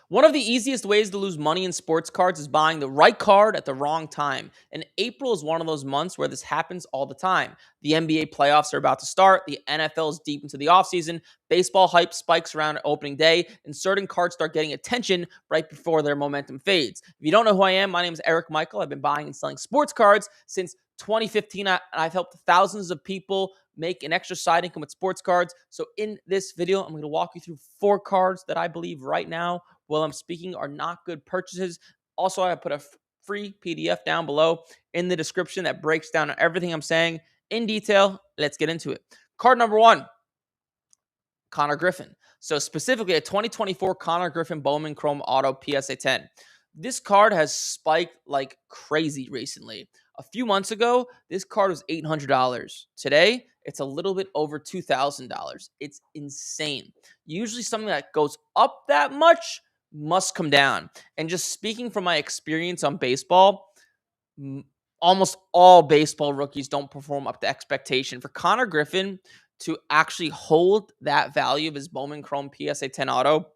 One of the easiest ways to lose money in sports cards is buying the right card at the wrong time. And April is one of those months where this happens all the time. The NBA playoffs are about to start, the NFL is deep into the offseason, baseball hype spikes around opening day, and certain cards start getting attention right before their momentum fades. If you don't know who I am, my name is Eric Michael. I've been buying and selling sports cards since 2015. I've helped thousands of people make an extra side income with sports cards. So in this video, I'm going to walk you through 4 cards that I believe right now while I'm speaking are not good purchases. Also, I put a free PDF down below in the description that breaks down everything I'm saying in detail. Let's get into it. Card number 1, Connor Griffin. So specifically a 2024 Connor Griffin Bowman Chrome Auto PSA 10. This card has spiked like crazy recently. A few months ago, this card was $800. Today, it's a little bit over $2,000. It's insane. Usually something that goes up that much must come down. And just speaking from my experience on baseball, almost all baseball rookies don't perform up to expectation. For Connor Griffin to actually hold that value of his Bowman Chrome PSA 10 auto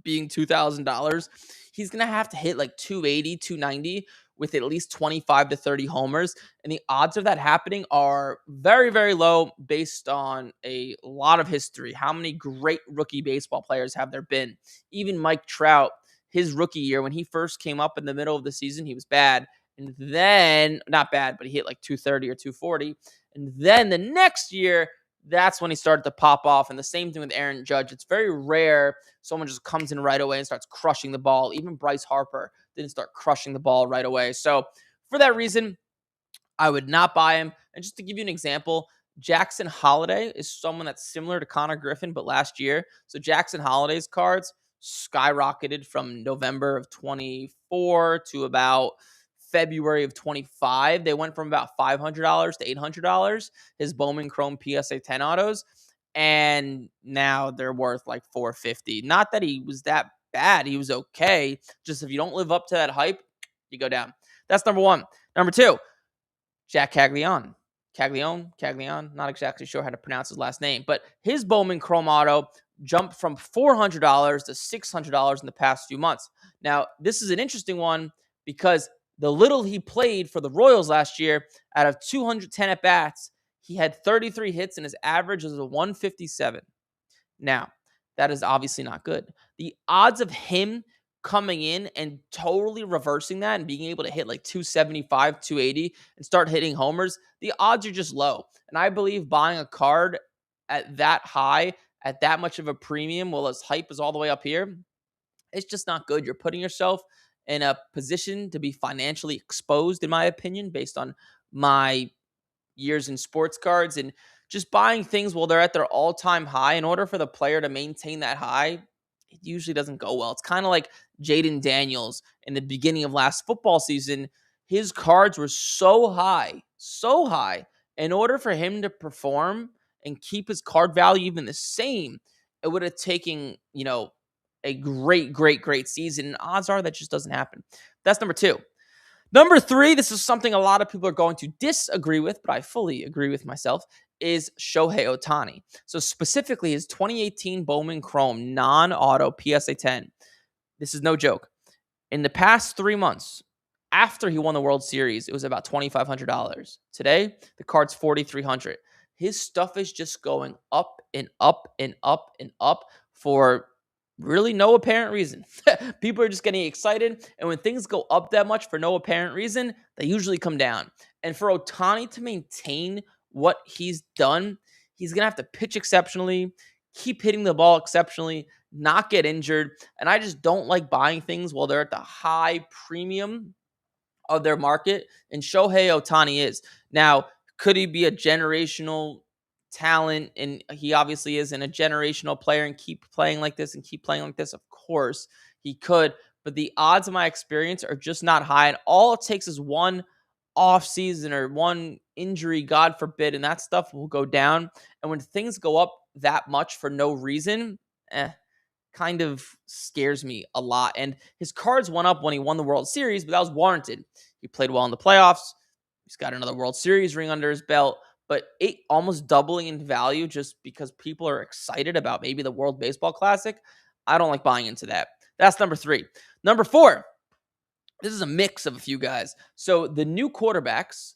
being $2,000, he's going to have to hit like 280, 290 with at least 25 to 30 homers. And the odds of that happening are very, very low based on a lot of history. How many great rookie baseball players have there been? Even Mike Trout, his rookie year, when he first came up in the middle of the season, he was bad. And then, not bad, but he hit like 230 or 240. And then the next year, that's when he started to pop off. And the same thing with Aaron Judge. It's very rare someone just comes in right away and starts crushing the ball. Even Bryce Harper didn't start crushing the ball right away. So for that reason, I would not buy him. And just to give you an example, Jackson Holiday is someone that's similar to Connor Griffin, but last year. So Jackson Holiday's cards skyrocketed from November of 24 to about February of 25. They went from about $500 to $800. His Bowman Chrome PSA 10 autos, and now they're worth like $450. Not that he was that bad. He was okay. Just if you don't live up to that hype, you go down. That's number 1. Number 2, Jack Caglione. Caglione, not exactly sure how to pronounce his last name, but his Bowman Chrome Auto jumped from $400 to $600 in the past few months. Now, this is an interesting one because the little he played for the Royals last year, out of 210 at-bats, he had 33 hits and his average was a 157. Now, that is obviously not good. The odds of him coming in and totally reversing that and being able to hit like 275, 280 and start hitting homers, the odds are just low. And I believe buying a card at that high, at that much of a premium, while his hype is all the way up here, it's just not good. You're putting yourself in a position to be financially exposed, in my opinion, based on my years in sports cards, and just buying things while they're at their all-time high. In order for the player to maintain that high, it usually doesn't go well. It's kind of like Jaden Daniels in the beginning of last football season. His cards were so high, so high. In order for him to perform and keep his card value even the same, it would have taken, a great season. And odds are that just doesn't happen. That's number 2. Number 3, this is something a lot of people are going to disagree with, but I fully agree with myself, is Shohei Ohtani. So specifically his 2018 Bowman Chrome non-auto PSA 10. This is no joke. In the past 3 months, after he won the World Series, it was about $2,500. Today, the card's $4,300. His stuff is just going up and up and up and up for really no apparent reason. People are just getting excited. And when things go up that much for no apparent reason, they usually come down. And for Ohtani to maintain what he's done, he's going to have to pitch exceptionally, keep hitting the ball exceptionally, not get injured. And I just don't like buying things while they're at the high premium of their market. And Shohei Ohtani is. Now, could he be a generational talent? And he obviously is, in a generational player, and keep playing like this and keep playing like this. Of course he could, but the odds of my experience are just not high. And all it takes is one off season or one injury, God forbid, and that stuff will go down. And when things go up that much for no reason, kind of scares me a lot. And his cards went up when he won the World Series, but that was warranted. He played well in the playoffs. He's got another World Series ring under his belt, but it almost doubling in value just because people are excited about maybe the World Baseball Classic. I don't like buying into that. That's number 3. Number 4, this is a mix of a few guys. So the new quarterbacks,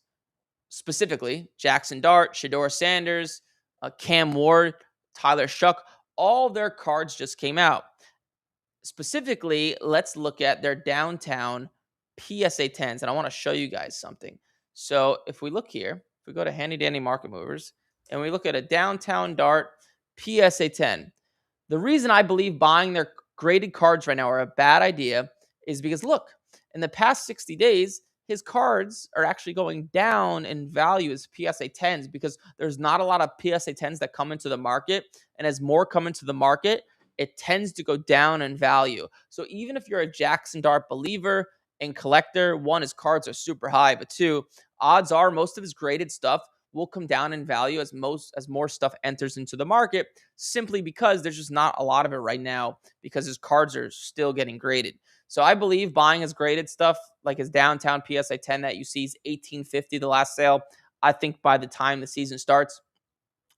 specifically Jackson Dart, Shedeur Sanders, Cam Ward, Tyler Shuck, all their cards just came out. Specifically, let's look at their downtown PSA 10s, and I want to show you guys something. So if we look here, if we go to Handy Dandy Market Movers, and we look at a downtown Dart PSA 10, the reason I believe buying their graded cards right now are a bad idea is because, look, in the past 60 days, his cards are actually going down in value as PSA 10s because there's not a lot of PSA 10s that come into the market. And as more come into the market, it tends to go down in value. So even if you're a Jackson Dart believer and collector, one, his cards are super high, but two, odds are most of his graded stuff will come down in value as more stuff enters into the market, simply because there's just not a lot of it right now because his cards are still getting graded. So I believe buying his graded stuff, like his downtown PSA 10 that you see is $18.50 the last sale. I think by the time the season starts,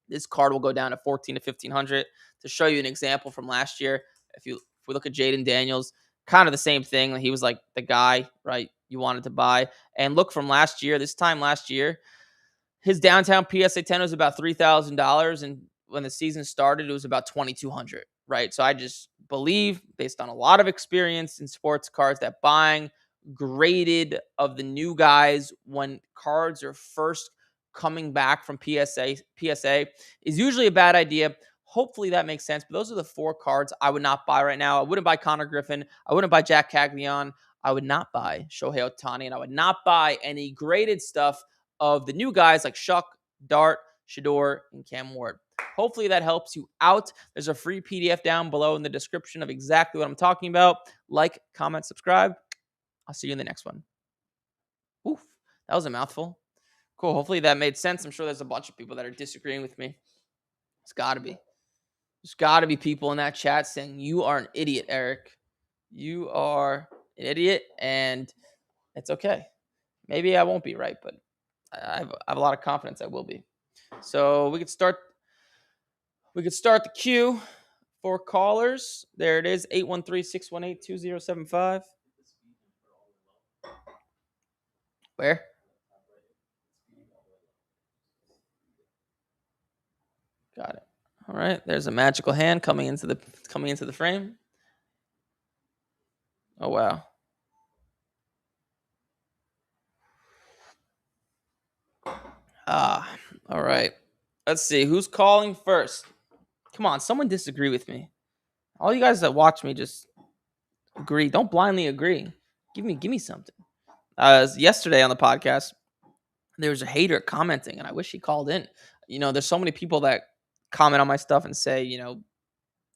this card will go down to $1,400 to $1,500. To show you an example from last year, if we look at Jaden Daniels, kind of the same thing. He was like the guy, right, you wanted to buy. And look, from last year, this time last year, his downtown PSA 10 was about $3,000, and when the season started, it was about $2,200, right? So I just believe, based on a lot of experience in sports cards, that buying graded of the new guys when cards are first coming back from PSA is usually a bad idea. Hopefully that makes sense. But those are the 4 cards I would not buy right now. I wouldn't buy Connor Griffin. I wouldn't buy Jack Caglion. I would not buy Shohei Ohtani, and I would not buy any graded stuff of the new guys like Shuck, Dart, Shedeur, and Cam Ward. Hopefully that helps you out. There's a free PDF down below in the description of exactly what I'm talking about. Like, comment, subscribe. I'll see you in the next one. Oof, that was a mouthful. Cool. Hopefully that made sense. I'm sure there's a bunch of people that are disagreeing with me. It's got to be. There's got to be people in that chat saying, you are an idiot, Eric. You are an idiot, and it's okay. Maybe I won't be right, but I have a lot of confidence I will be. So we could start the queue for callers. There it is, 813-618-2075. Where? Got it. All right. There's a magical hand coming into the frame. Oh wow. All right. Let's see who's calling first. Come on, someone disagree with me. All you guys that watch me just agree. Don't blindly agree. Give me something. Yesterday on the podcast, there was a hater commenting, and I wish he called in. There's so many people that comment on my stuff and say, you're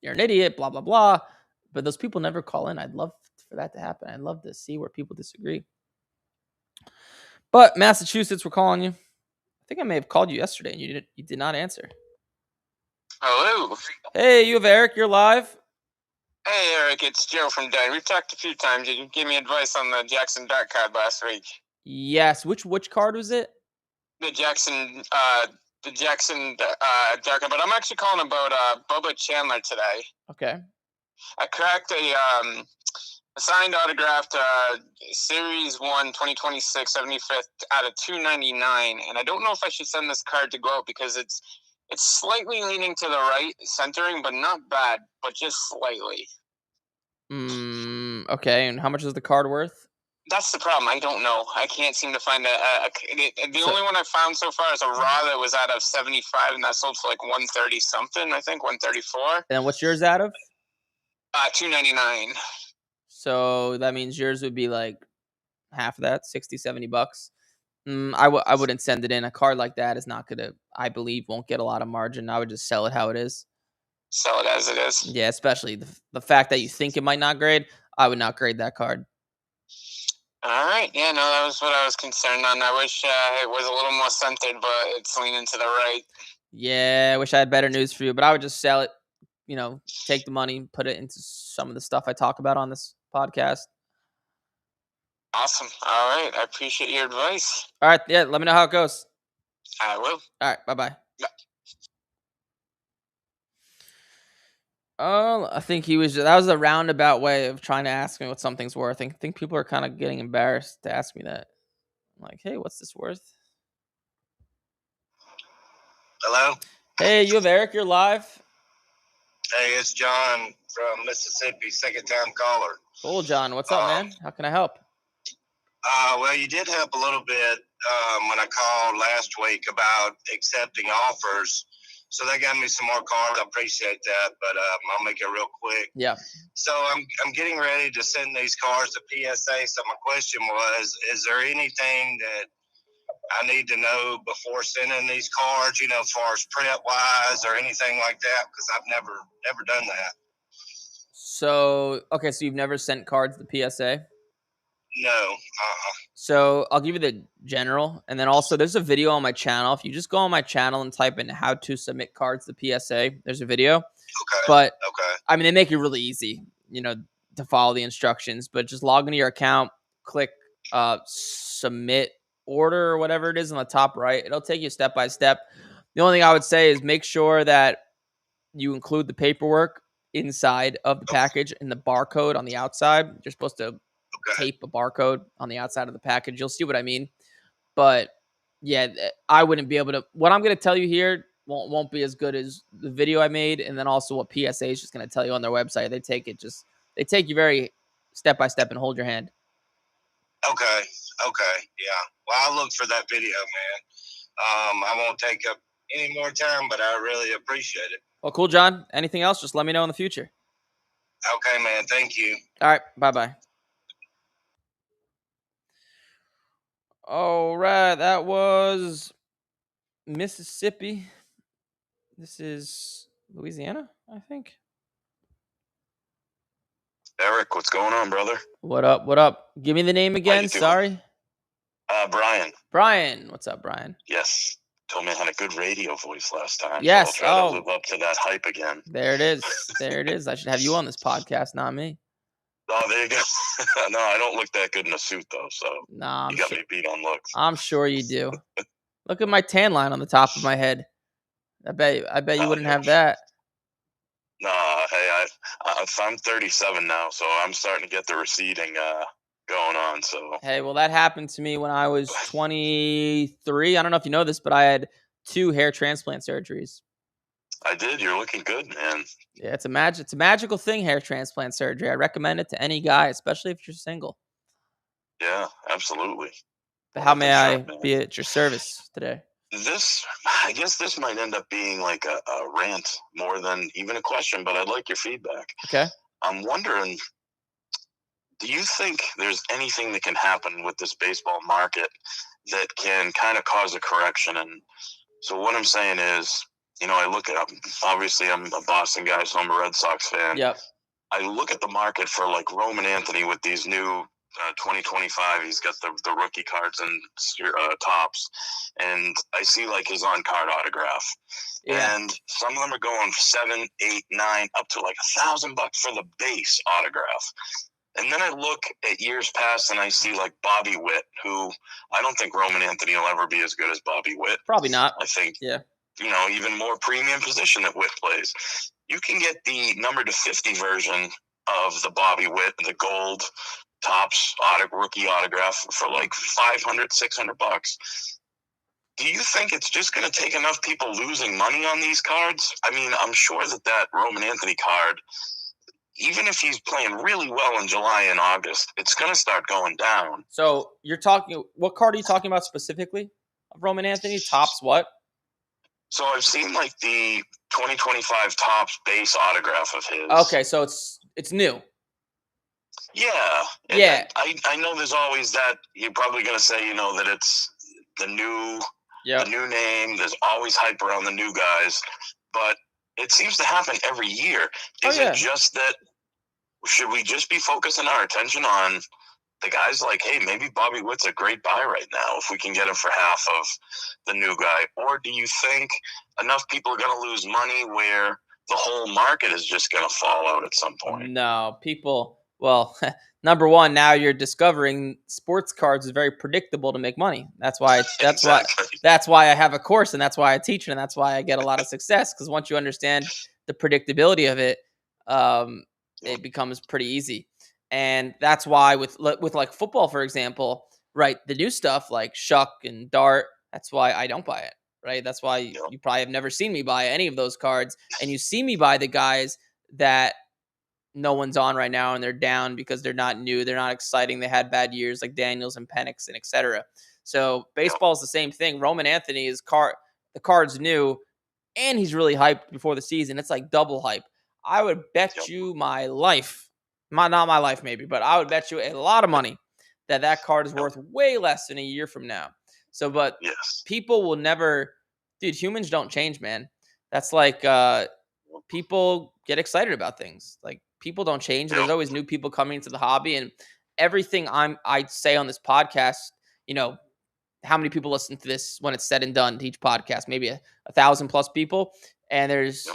an idiot, blah, blah, blah. But those people never call in. I'd love for that to happen. I'd love to see where people disagree. But Massachusetts, we're calling you. I think I may have called you yesterday, and you did not answer. Hello. Hey, you have Eric. You're live. Hey, Eric. It's Joe from Dine. We've talked a few times. You gave me advice on the Jackson Dart card last week. Yes. Which card was it? The Jackson Dart card. But I'm actually calling about Bubba Chandler today. Okay. I cracked a signed autographed Series 1 2026 75th out of 299, and I don't know if I should send this card to go out because it's slightly leaning to the right, centering, but not bad, but just slightly. Okay, and how much is the card worth? That's the problem. I don't know. I can't seem to find the only one I've found so far is a raw that was out of 75, and that sold for like 130 something. I think 134. And what's yours out of? 299. So that means yours would be like half of that, $60-$70. I wouldn't send it in. A card like that is not gonna, I believe, won't get a lot of margin. I would just sell it how it is. Sell it as it is. Yeah, especially the fact that you think it might not grade. I would not grade that card. All right. Yeah, no, that was what I was concerned on. I wish it was a little more centered, but it's leaning to the right. Yeah, I wish I had better news for you, but I would just sell it. Take the money, put it into some of the stuff I talk about on this podcast. Awesome. All right. I appreciate your advice. All right. Yeah, let me know how it goes. I will. All right. Bye-bye. I think that was a roundabout way of trying to ask me what something's worth. I think people are kind of getting embarrassed to ask me that. I'm like, hey, what's this worth? Hello? Hey, you have Eric, you're live. Hey, it's John from Mississippi, second time caller. Cool, John. What's up, man? How can I help? Well, you did help a little bit when I called last week about accepting offers. So that got me some more cards. I appreciate that, but I'll make it real quick. Yeah. So I'm getting ready to send these cards to PSA. So my question was, is there anything that I need to know before sending these cards, as far as prep wise or anything like that? Because I've never done that. So you've never sent cards to PSA? No. So I'll give you the general, and then also there's a video on my channel. If you just go on my channel and type in how to submit cards to PSA, there's a video. Okay. But okay. I mean, they make it really easy, to follow the instructions. But just log into your account, click submit order or whatever it is on the top right. It'll take you step by step. The only thing I would say is make sure that you include the paperwork inside of the package and the barcode on the outside. You're supposed to tape a barcode on the outside of the package. You'll see what I mean. But yeah, I wouldn't be able to. What I'm going to tell you here won't be as good as the video I made, and then also what PSA is just going to tell you on their website. They take you very step by step and hold your hand. Okay. Yeah. Well, I'll look for that video, man. I won't take up any more time, but I really appreciate it. Well, cool, John. Anything else? Just let me know in the future. Okay, man. Thank you. All right. Bye-bye. All right. That was Mississippi. This is Louisiana, I think. Eric, what's going on, brother? What up? Give me the name again. Sorry. Brian. Brian. What's up, Brian? Yes. Told me I had a good radio voice last time. Yes. So I'll try to live up to that hype again. There it is. I should have you on this podcast, not me. Oh, there you go. No, I don't look that good in a suit, though. So nah, you got me beat on looks. I'm sure you do. Look at my tan line on the top of my head. I bet you wouldn't have that. Nah, hey, I'm 37 now, so I'm starting to get the receding going on. So hey, well, that happened to me when I was 23. I don't know if you know this, but I had 2 hair transplant surgeries. I did. You're looking good, man. Yeah, it's a magical thing, hair transplant surgery. I recommend it to any guy, especially if you're single. Yeah, absolutely. But how may I be at your service today? I guess this might end up being like a rant more than even a question, but I'd like your feedback. Okay. I'm wondering, do you think there's anything that can happen with this baseball market that can kind of cause a correction? And so what I'm saying is, I look at, obviously I'm a Boston guy, so I'm a Red Sox fan. Yep. I look at the market for like Roman Anthony with these new 2025, he's got the rookie cards and tops, and I see like his on-card autograph. Yeah. And some of them are going $7, $8, $9, up to like $1,000 for the base autograph. And then I look at years past and I see like Bobby Witt, who I don't think Roman Anthony will ever be as good as Bobby Witt. Probably not. I think, even more premium position that Witt plays. You can get the number to 50 version of the Bobby Witt, the gold tops rookie autograph for like $500, $600. Do you think it's just going to take enough people losing money on these cards? I mean, I'm sure that Roman Anthony card, even if he's playing really well in July and August, it's going to start going down. So what card are you talking about specifically of Roman Anthony? Tops what? So I've seen like the 2025 tops base autograph of his. Okay, so it's new. Yeah. And yeah. I know there's always that. You're probably going to say, that it's the new name. There's always hype around the new guys. But it seems to happen every year. Is it just that, should we just be focusing our attention on the guys like, hey, maybe Bobby Witt's a great buy right now if we can get him for half of the new guy? Or do you think enough people are going to lose money where the whole market is just going to fall out at some point? No, well, number one, now you're discovering sports cards is very predictable to make money. That's why I have a course, and that's why I teach it, and that's why I get a lot of success. Because once you understand the predictability of it, it becomes pretty easy. And that's why with like football, for example, right, the new stuff like Shuck and Dart, that's why I don't buy it, right? That's why you probably have never seen me buy any of those cards, and you see me buy the guys that no one's on right now and they're down because they're not new, they're not exciting, they had bad years like Daniels and Penix and etc. So baseball is the same thing. Roman Anthony is the card's new, and he's really hyped before the season. It's like double hype. I would bet you my life, not my life maybe, but I would bet you a lot of money that card is worth way less in a year from now. So, but people will never, dude, humans don't change, man. That's like people get excited about things. Like people don't change. There's always new people coming into the hobby, and everything I say on this podcast, you know, how many people listen to this when it's said and done to each podcast? Maybe 1,000+ people. And there's,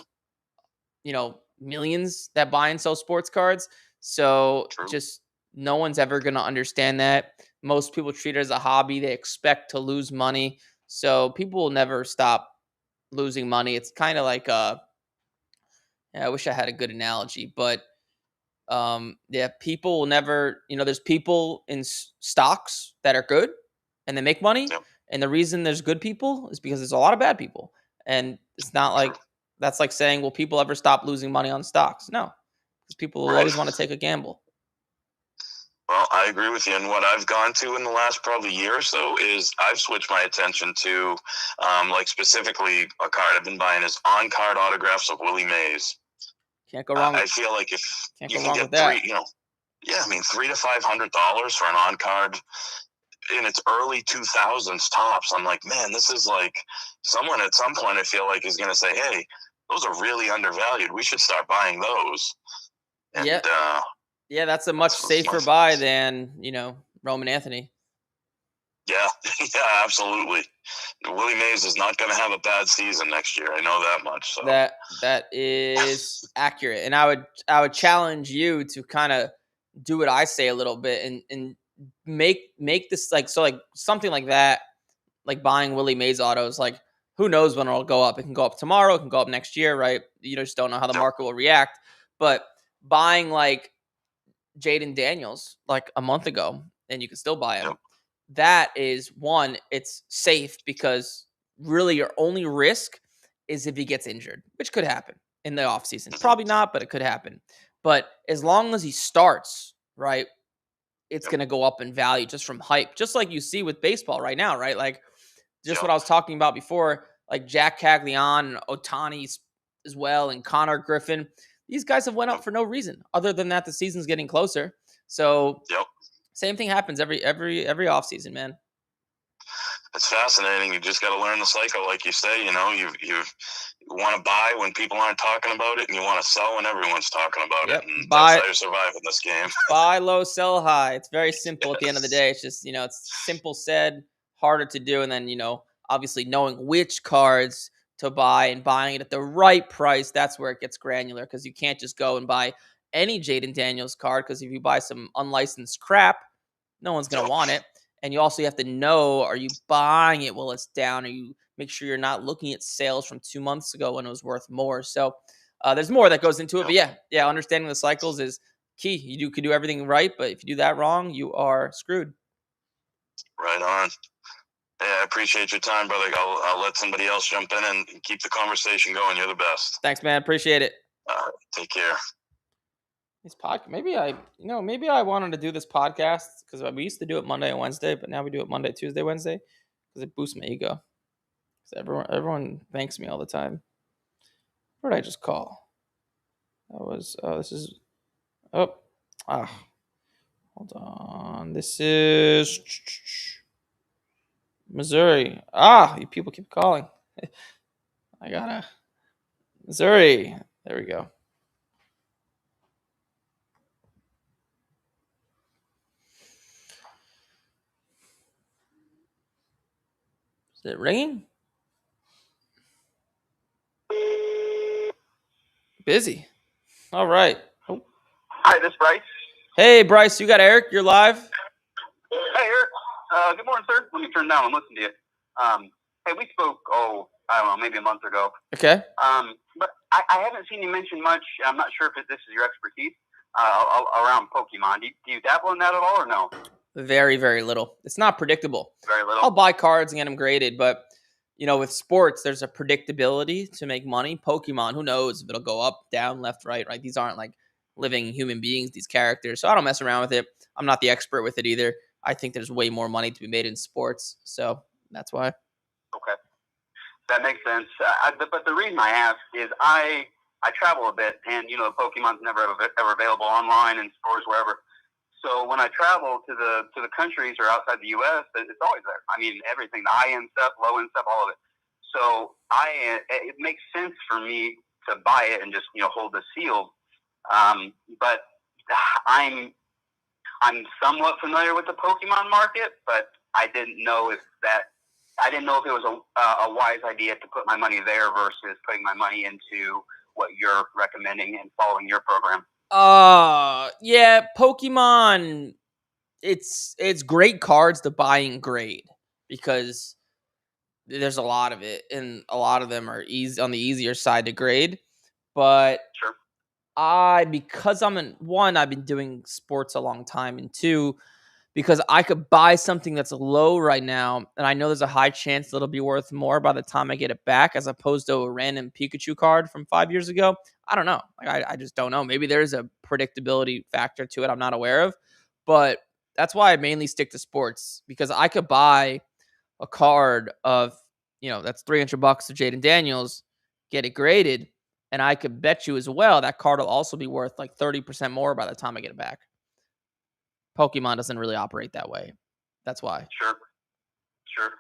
you know, millions that buy and sell sports cards. So just no one's ever going to understand that. Most people treat it as a hobby. They expect to lose money. So people will never stop losing money. It's kind of like, I wish I had a good analogy, but people will never, you know, there's people in stocks that are good and they make money. And the reason there's good people is because there's a lot of bad people. And it's not like, that's like saying, will people ever stop losing money on stocks? No, because people will always want to take a gamble. Well, I agree with you. And what I've gone to in the last probably year or so is I've switched my attention to, like specifically a card I've been buying is on-card autographs of Willie Mays. Can't go wrong. I feel like if you can get $300 to $500 for an on-card in its early 2000s tops, I'm like, man, this is like someone at some point I feel like is going to say, hey, those are really undervalued. We should start buying those. And, yeah, that's a much safer buy than, you know, Roman Anthony. Yeah, absolutely. Willie Mays is not going to have a bad season next year. I know that much. So. That is accurate, and I would challenge you to kind of do what I say a little bit and make this like something like that, like buying Willie Mays autos. Like who knows when it'll go up? It can go up tomorrow. It can go up next year, right? You just don't know how the market will react. But buying like Jaden Daniels like a month ago, and you can still buy him. That is one, it's safe because really your only risk is if he gets injured, which could happen in the offseason. Probably not, but it could happen. But as long as he starts, right, it's going to go up in value just from hype, just like you see with baseball right now, right? Like just what I was talking about before, like Jack Caglianone and Ohtani as well, and Connor Griffin. These guys have went up for no reason other than that the season's getting closer. So same thing happens every offseason, man. It's fascinating. You just got to learn the cycle, like you say. You know, you want to buy when people aren't talking about it, and you want to sell when everyone's talking about it. And that's how you survive in this game. Buy low, sell high. It's very simple at the end of the day. It's just, you know, it's simple said, harder to do. And then, you know, obviously knowing which cards to buy and buying it at the right price, that's where it gets granular, because you can't just go and buy any Jaden Daniels card, because if you buy some unlicensed crap, no one's going to want it. And you also have to know, are you buying it while it's down? Or you make sure you're not looking at sales from 2 months ago when it was worth more. So there's more that goes into it. But yeah, understanding the cycles is key. You could do everything right, but if you do that wrong, you are screwed. Right on. Yeah, I appreciate your time, brother. I'll let somebody else jump in and keep the conversation going. You're the best. Thanks, man. Appreciate it. All right. Take care. This podcast, maybe I wanted to do this podcast because we used to do it Monday and Wednesday, but now we do it Monday, Tuesday, Wednesday because it boosts my ego. Because everyone thanks me all the time. What did I just call? Hold on. This is Missouri. You people keep calling. I gotta Missouri. There we go. Is it ringing? Busy. All right. Oh. Hi, this is Bryce. Hey, Bryce. You got Eric? You're live. Hey, Eric. Good morning, sir. Let me turn down and listen to you. Hey, we spoke, I don't know, maybe a month ago. Okay. But I haven't seen you mention much. I'm not sure if this is your expertise around Pokemon. Do you dabble in that at all or no? Very, very little. It's not predictable. Very little. I'll buy cards and get them graded, but with sports, there's a predictability to make money. Pokemon, who knows if it'll go up, down, left, right? These aren't like living human beings, these characters. So I don't mess around with it. I'm not the expert with it either. I think there's way more money to be made in sports. So that's why. Okay. That makes sense. But the reason I ask is I travel a bit, and Pokemon's never ever available online in stores wherever. So when I travel to the countries or outside the U.S., it's always there. I mean, everything, the high-end stuff, low-end stuff, all of it. So it makes sense for me to buy it and just hold the seal. But I'm somewhat familiar with the Pokemon market, but I didn't know if it was a wise idea to put my money there versus putting my money into what you're recommending and following your program. Yeah, Pokemon, it's great cards to buy and grade because there's a lot of it, and a lot of them are on the easier side to grade. But sure. Because I've been doing sports a long time, and two, because I could buy something that's low right now, and I know there's a high chance that it'll be worth more by the time I get it back, as opposed to a random Pikachu card from 5 years ago. I don't know. I just don't know. Maybe there's a predictability factor to it I'm not aware of, but that's why I mainly stick to sports, because I could buy a card of, that's $300 to Jaden Daniels, get it graded, and I could bet you as well that card will also be worth like 30% more by the time I get it back. Pokemon doesn't really operate that way. That's why. Sure.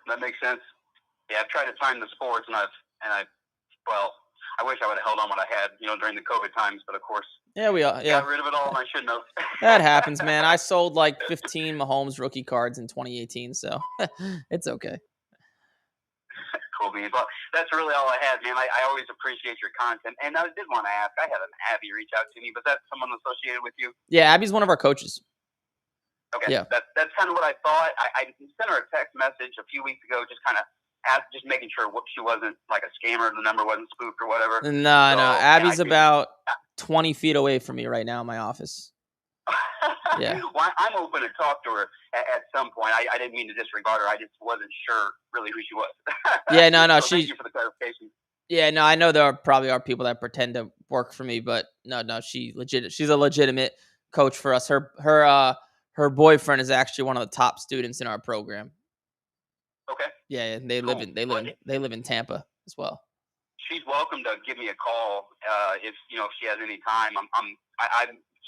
That makes sense. Yeah, I've tried to time the sports, and I wish I would have held on what I had, during the COVID times, but of course. Yeah, we are. Yeah. Got rid of it all, and I shouldn't have. That happens, man. I sold like 15 Mahomes rookie cards in 2018, so it's okay. Cool, man. Well, that's really all I had, man. I always appreciate your content, and I did want to ask. I had an Abby reach out to me, but that's someone associated with you? Yeah, Abby's one of our coaches. Okay, yeah. That's kind of what I thought. I sent her a text message a few weeks ago, just kind of just making sure she wasn't like a scammer, the number wasn't spoofed or whatever. No. Abby's about 20 feet away from me right now in my office. Yeah. Well, I'm open to talk to her at some point. I didn't mean to disregard her. I just wasn't sure really who she was. Yeah, no. So thank you for the clarification. Yeah, no, I know there probably are people that pretend to work for me, but no, she's a legitimate coach for us. Her boyfriend is actually one of the top students in our program. Okay. Yeah, they live in Tampa as well. She's welcome to give me a call if she has any time. I'm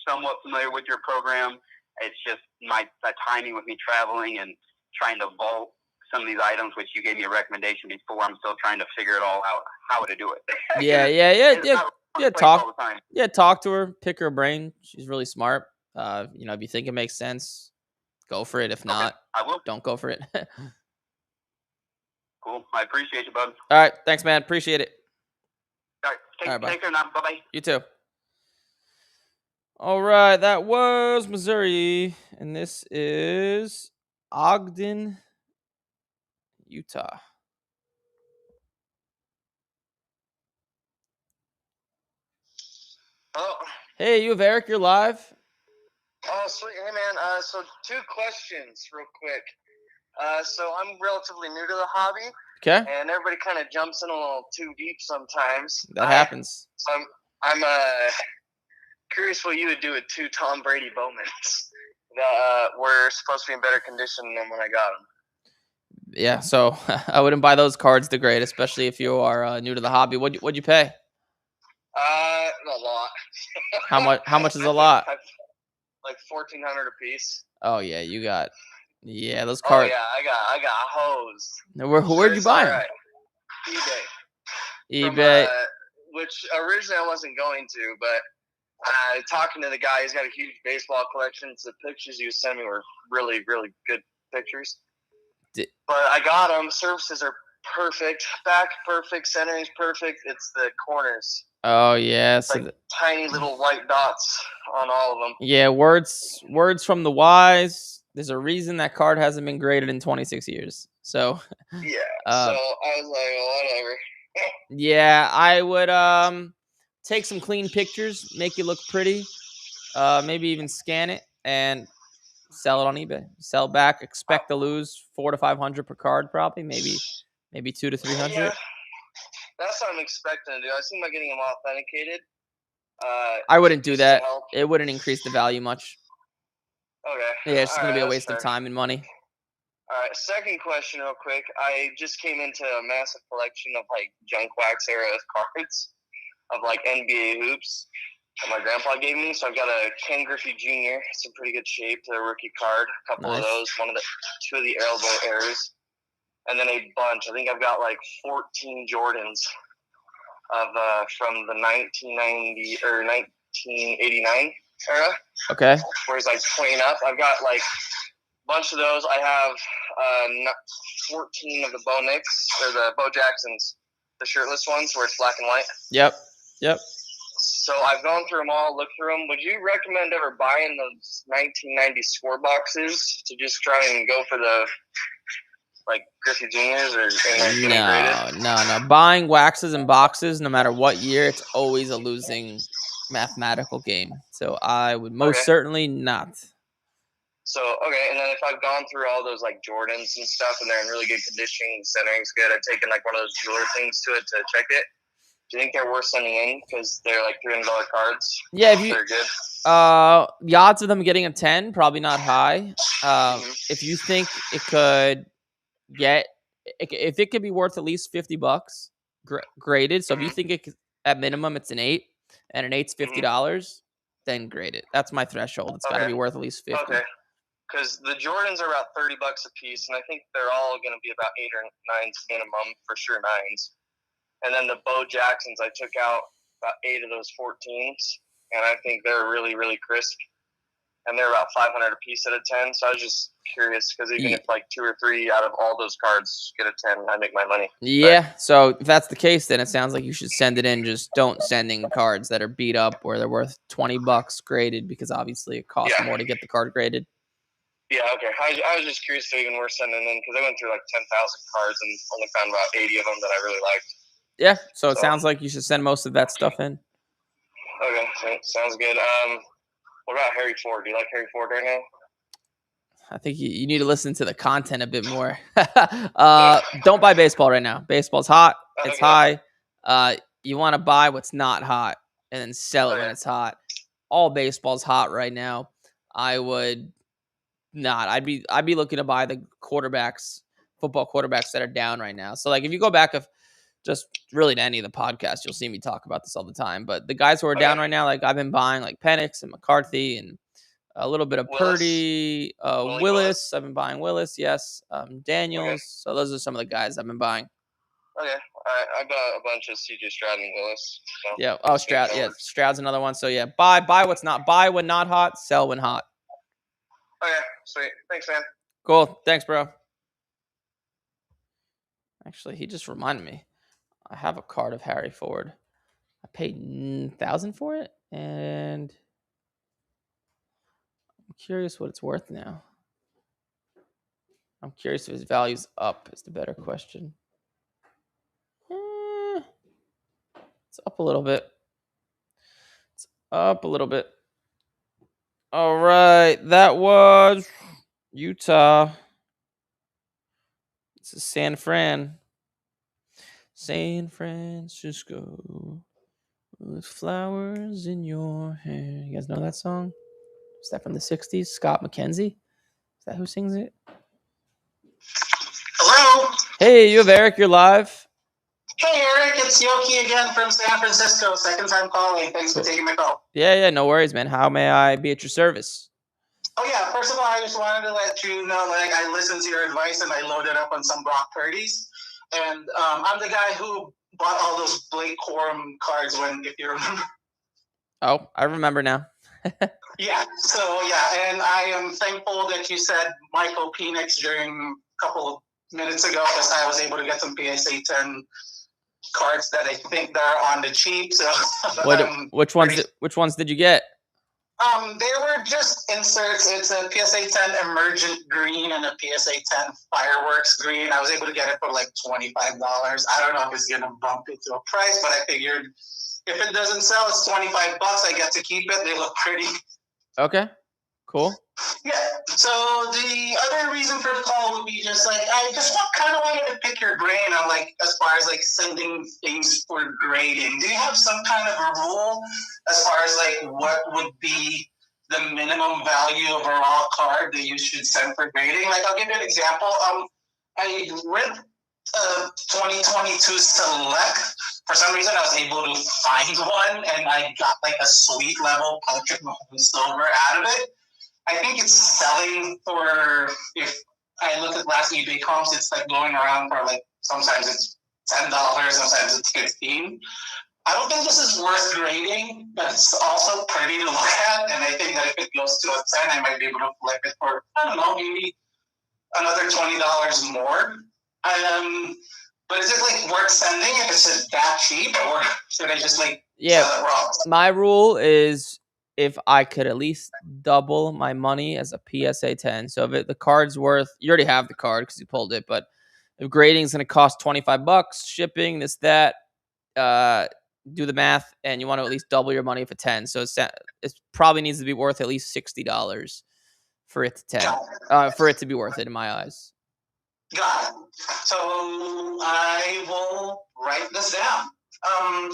somewhat familiar with your program. It's just my timing with me traveling and trying to vault some of these items, which you gave me a recommendation before. I'm still trying to figure it all out, how to do it. Yeah. Talk to her, pick her brain. She's really smart. If you think it makes sense, go for it. If not, I will. Don't go for it. Cool. I appreciate you, bud. All right. Thanks, man. Appreciate it. All right. Take care now. Bye-bye. You too. All right. That was Missouri. And this is Ogden, Utah. Oh. Hey, you have Eric. You're live. Oh, sweet. Hey, man. So 2 questions real quick. So I'm relatively new to the hobby. Okay. And everybody kind of jumps in a little too deep sometimes. That happens. So I'm curious what you would do with 2 Tom Brady Bowmans that were supposed to be in better condition than when I got them. Yeah, so I wouldn't buy those cards to grade, especially if you are new to the hobby. What'd you pay? A lot. How much is a lot? Like $1,400 a piece. Oh yeah, you got those cards. Oh yeah, I got hosed. Where'd you buy them? Right. eBay. Which originally I wasn't going to, but talking to the guy, he's got a huge baseball collection. So the pictures he was sending me were really, really good pictures. But I got them. Surfaces are perfect. Back perfect. Centering's perfect. It's the corners. Oh yeah, so like tiny little white dots on all of them. Yeah, words from the wise. There's a reason that card hasn't been graded in 26 years. So yeah, so I was like, well, whatever. Yeah, I would take some clean pictures, make it look pretty, maybe even scan it and sell it on eBay. Sell back, expect to lose $400 to $500 per card, probably, maybe $200 to $300. Yeah, that's what I'm expecting to do. I seem like getting them authenticated. I wouldn't do that. It wouldn't increase the value much. Okay. Yeah, it's just gonna be a waste of time and money. All right. Second question, real quick. I just came into a massive collection of like junk wax era cards of like NBA hoops that my grandpa gave me. So I've got a Ken Griffey Jr. It's in pretty good shape. The rookie card. A couple of those. Two of the elbow errors. And then a bunch. I think I've got like 14 Jordans of from the 1990 or 1989 era. Okay. Where he's like pointing up. I've got like a bunch of those. I have 14 of the Bo Nicks or the Bo Jacksons, the shirtless ones where it's black and white. Yep. So I've gone through them all, looked through them. Would you recommend ever buying those 1990 score boxes to just try and go for the like Griffey Juniors or No. Buying waxes and boxes, no matter what year, it's always a losing mathematical game. So I would most certainly not. So, okay, and then if I've gone through all those, like, Jordans and stuff, and they're in really good condition, centering's good, I've taken, like, one of those jeweler things to it to check it. Do you think they're worth sending in because they're, like, $300 cards? Yeah, if they're good. The odds of them getting a 10, probably not high. If you think it could if it could be worth at least $50 graded, so if you think it could, at minimum it's an 8, and an 8's $50, then grade it. That's my threshold. It's got to be worth at least 50. Okay. Because the Jordans are about $30 a piece, and I think they're all going to be about 8 or 9s minimum, for sure 9s. And then the Bo Jacksons, I took out about 8 of those 14s, and I think they're really, really crisp. And they're about $500 a piece at a 10. So I was just curious because even if like 2 or 3 out of all those cards get a 10, I make my money. Yeah. So if that's the case, then it sounds like you should send it in. Just don't send in cards that are beat up or they're worth $20 graded, because obviously it costs more to get the card graded. Yeah. Okay. I was just curious if even worth sending in because I went through like 10,000 cards and only found about 80 of them that I really liked. Yeah. So it sounds like you should send most of that stuff in. Okay. Sounds good. What about Harry Ford? Do you like Harry Ford right now? I think you need to listen to the content a bit more. Don't buy baseball right now. Baseball's hot. It's high. You want to buy what's not hot and then sell it when it's hot. All baseball's hot right now. I would not. I'd be looking to buy the football quarterbacks that are down right now. So like if you go back just really to any of the podcasts, you'll see me talk about this all the time. But the guys who are down right now, like I've been buying like Penix and McCarthy and a little bit of Purdy, Willis. I've been buying Willis, yes. Daniels. Okay. So those are some of the guys I've been buying. Okay. I bought a bunch of C.J. Stroud and Willis. So yeah. Oh, Stroud. Yeah, Stroud's another one. So yeah, buy when not hot, sell when hot. Okay, sweet. Thanks, man. Cool. Thanks, bro. Actually, he just reminded me. I have a card of Harry Ford. I paid $1,000 for it, and I'm curious what it's worth now. I'm curious if his value's up is the better question. It's up a little bit. All right, that was Utah. This is San Francisco with flowers in your hair. You guys know that song? Is that from the 60s? Scott McKenzie? Is that who sings it? Hello. Hey, you have Eric. You're live. Hey, Eric. It's Yoki again from San Francisco. Second time calling. Thanks for taking my call. Yeah. No worries, man. How may I be at your service? Oh, yeah. First of all, I just wanted to let you know, like, I listened to your advice and I loaded up on some Brock Purdy's. And I'm the guy who bought all those Blake Corum cards if you remember. Oh, I remember now. Yeah. So, yeah. And I am thankful that you said Michael Penix during a couple of minutes ago because I was able to get some PSA 10 cards that I think they're on the cheap. So which ones did you get? They were just inserts. It's a PSA 10 Emergent Green and a PSA 10 Fireworks Green. I was able to get it for like $25. I don't know if it's gonna bump it to a price, but I figured if it doesn't sell, it's $25. I get to keep it. They look pretty. Okay. Cool. Yeah. So the other reason for the call would be just like I just kind of wanted to pick your brain on like as far as like sending things for grading. Do you have some kind of a rule as far as like what would be the minimum value of a raw card that you should send for grading? Like I'll give you an example. I read 2022 Select. For some reason, I was able to find one, and I got like a sweet level Patrick Mahomes silver out of it. I think it's selling for, if I look at last eBay comps, it's like going around for like, sometimes it's $10, sometimes it's $15. I don't think this is worth grading, but it's also pretty to look at. And I think that if it goes to a 10, I might be able to flip it for, I don't know, maybe another $20 more. But is it like worth sending if it's that cheap, or should I just like sell it raw? My rule is, if I could at least double my money as a PSA 10. So if the card's worth, you already have the card because you pulled it, but if grading is going to cost $25, shipping, this, that, do the math, and you want to at least double your money for 10. So it probably needs to be worth at least $60 for it to be worth it in my eyes. Got it. So I will write this down. Yeah. And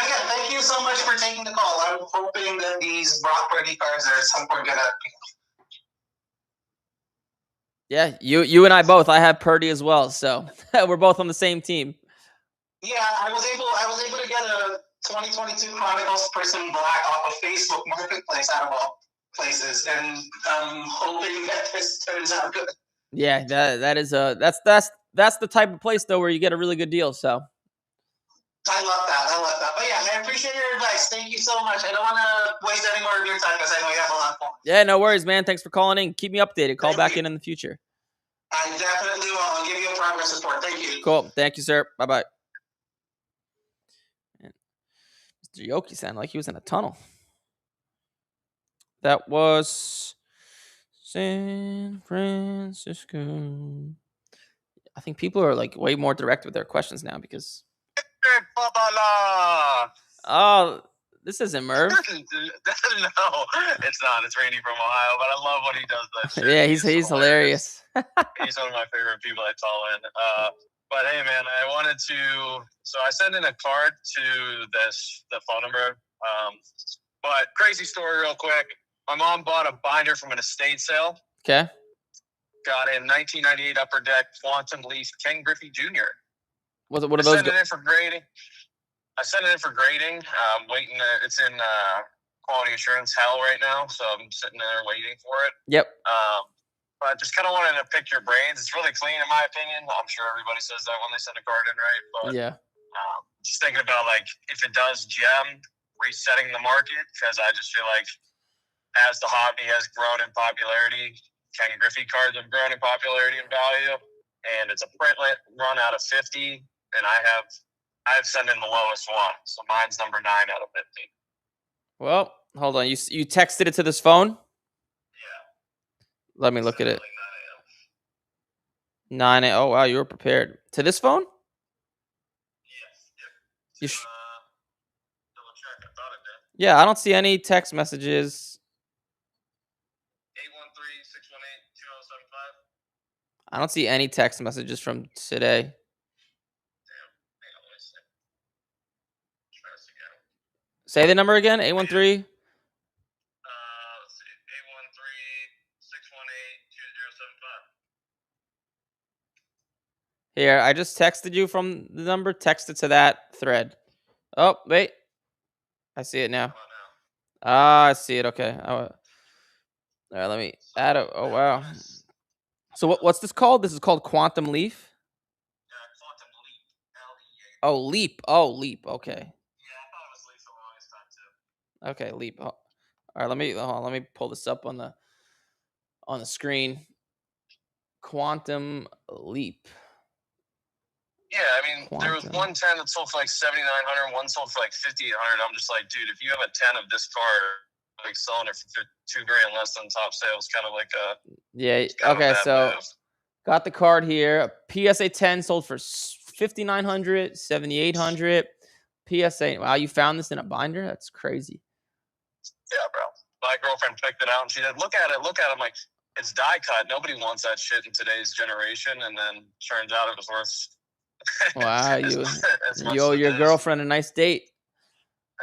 again, thank you so much for taking the call. I'm hoping that these Brock Purdy cards are at some point gonna. Yeah, you and I both. I have Purdy as well, so we're both on the same team. Yeah, I was able to get a 2022 Chronicles Prism Black off of Facebook Marketplace out of all places, and I'm hoping that this turns out good. Yeah, that's the type of place though where you get a really good deal. So. I love that. But yeah, I appreciate your advice. Thank you so much. I don't want to waste any more of your time because I know you have a lot of fun. Yeah, no worries, man. Thanks for calling in. Keep me updated. Call back in the future. I definitely will. I'll give you a progress report. Thank you. Cool. Thank you, sir. Bye-bye. Mr. Yoki sounded like he was in a tunnel. That was San Francisco. I think people are like way more direct with their questions now because... Oh, this isn't Merv. No, it's not. It's Randy from Ohio, but I love when he does that shit. Yeah, he's hilarious. He's one of my favorite people I call in. But hey, man, I wanted to. So I sent in a card to the phone number. But crazy story, real quick. My mom bought a binder from an estate sale. Okay. Got a 1998 Upper Deck Quantum Leaf Ken Griffey Jr. What are those? I sent it in for grading. Waiting. It's in quality assurance hell right now, so I'm sitting there waiting for it. Yep. But just kind of wanted to pick your brains. It's really clean, in my opinion. I'm sure everybody says that when they send a card in, right? But yeah. Just thinking about like if it does gem, resetting the market, because I just feel like as the hobby has grown in popularity, Ken Griffey cards have grown in popularity and value, and it's a print run out of 50. And I have sent in the lowest one, so mine's number 9 out of 50. Well, hold on. You texted it to this phone? Yeah. Let me look at it. 9 a.m. Oh wow, you were prepared. To this phone? Yes. Double check. I thought it did. Yeah, I don't see any text messages. 813-618-2075. I don't see any text messages from today. Say the number again. 813. Let's see. 813-618-2075. Here, I just texted you from the number. Text it to that thread. Oh, wait. I see it now. Ah, I see it. Okay. All right, let me add it. Oh, wow. So what's this called? This is called Quantum Leaf? Quantum Leap. L-E-A. Oh, Leap. Oh, Leap. Okay. Yeah, I thought it was Leaf the longest time, too. Okay, Leap. Oh. All right, let me pull this up on the screen. Quantum Leap. Yeah, I mean, there was 110 that sold for like $7,900, one sold for like $5,800. I'm just like, dude, if you have a 10 of this card, like selling it for $2,000 less than top sales, kind of like a Okay, so move. Got the card here. PSA 10 sold for $5,900, $7,800. PSA. Wow, you found this in a binder? That's crazy. Yeah, bro. My girlfriend picked it out and she said, "Look at it." I'm like, "It's die cut. Nobody wants that shit in today's generation." And then turns out it was worth. Wow, you owe your girlfriend a nice date.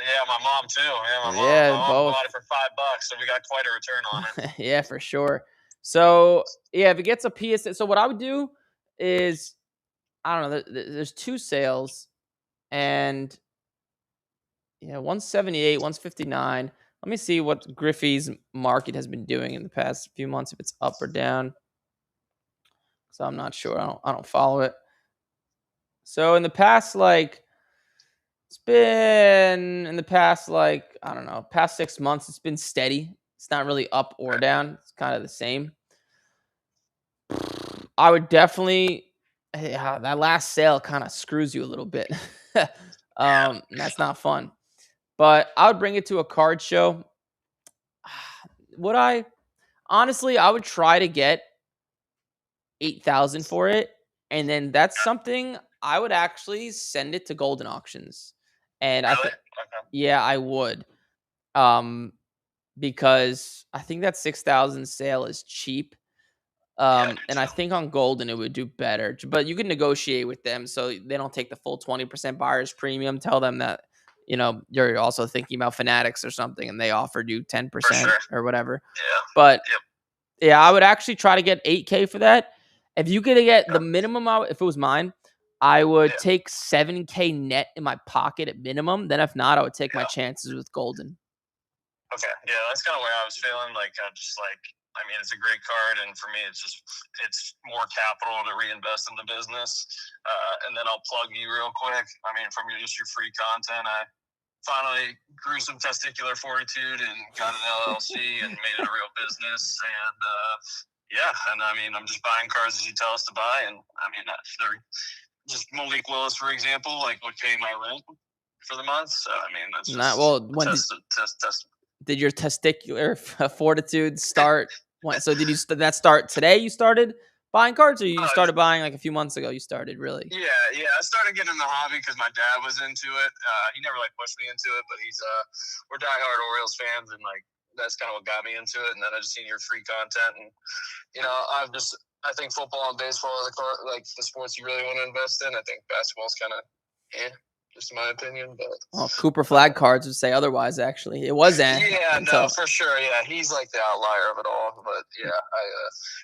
Yeah, my mom too. Yeah, my mom bought it for $5, so we got quite a return on it. Yeah, for sure. So yeah, if it gets a PSA, so what I would do is, I don't know. There's 2 sales, and yeah, 178, 159. Let me see what Griffey's market has been doing in the past few months, if it's up or down. So I'm not sure. I don't follow it. So in the past, like, it's been in the past, like, I don't know, past 6 months, it's been steady. It's not really up or down. It's kind of the same. I would definitely, that last sale kind of screws you a little bit. That's not fun. But I would bring it to a card show. Would I? Honestly, I would try to get 8,000 for it, and then that's something I would actually send it to Golden Auctions. And really? I would. Because I think that 6,000 sale is cheap. And I think on Golden it would do better. But you can negotiate with them so they don't take the full 20% buyer's premium. Tell them that, you're also thinking about Fanatics or something, and they offered you 10% or whatever. Yeah. But yeah, I would actually try to get 8K for that. If you could get the minimum, if it was mine, I would take 7K net in my pocket at minimum. Then if not, I would take my chances with Golden. Okay, yeah, that's kind of where I was feeling. Like, it's a great card, and for me, it's more capital to reinvest in the business. And then I'll plug you real quick. From your free content, I finally grew some testicular fortitude and got an LLC and made it a real business. And I'm just buying cards as you tell us to buy. And they're just Malik Willis, for example, like would pay my rent for the month. So that's just not well. When did your testicular fortitude start? So did that start today? You started buying cards, or you started buying like a few months ago? You started really? Yeah. I started getting in the hobby because my dad was into it. He never pushed me into it, but we're diehard Orioles fans, and that's kind of what got me into it. And then I just seen your free content, and I think football and baseball are the sports you really want to invest in. I think basketball's kind of just in my opinion. But Cooper Flag cards would say otherwise. Actually, it was for sure. Yeah, he's the outlier of it all. But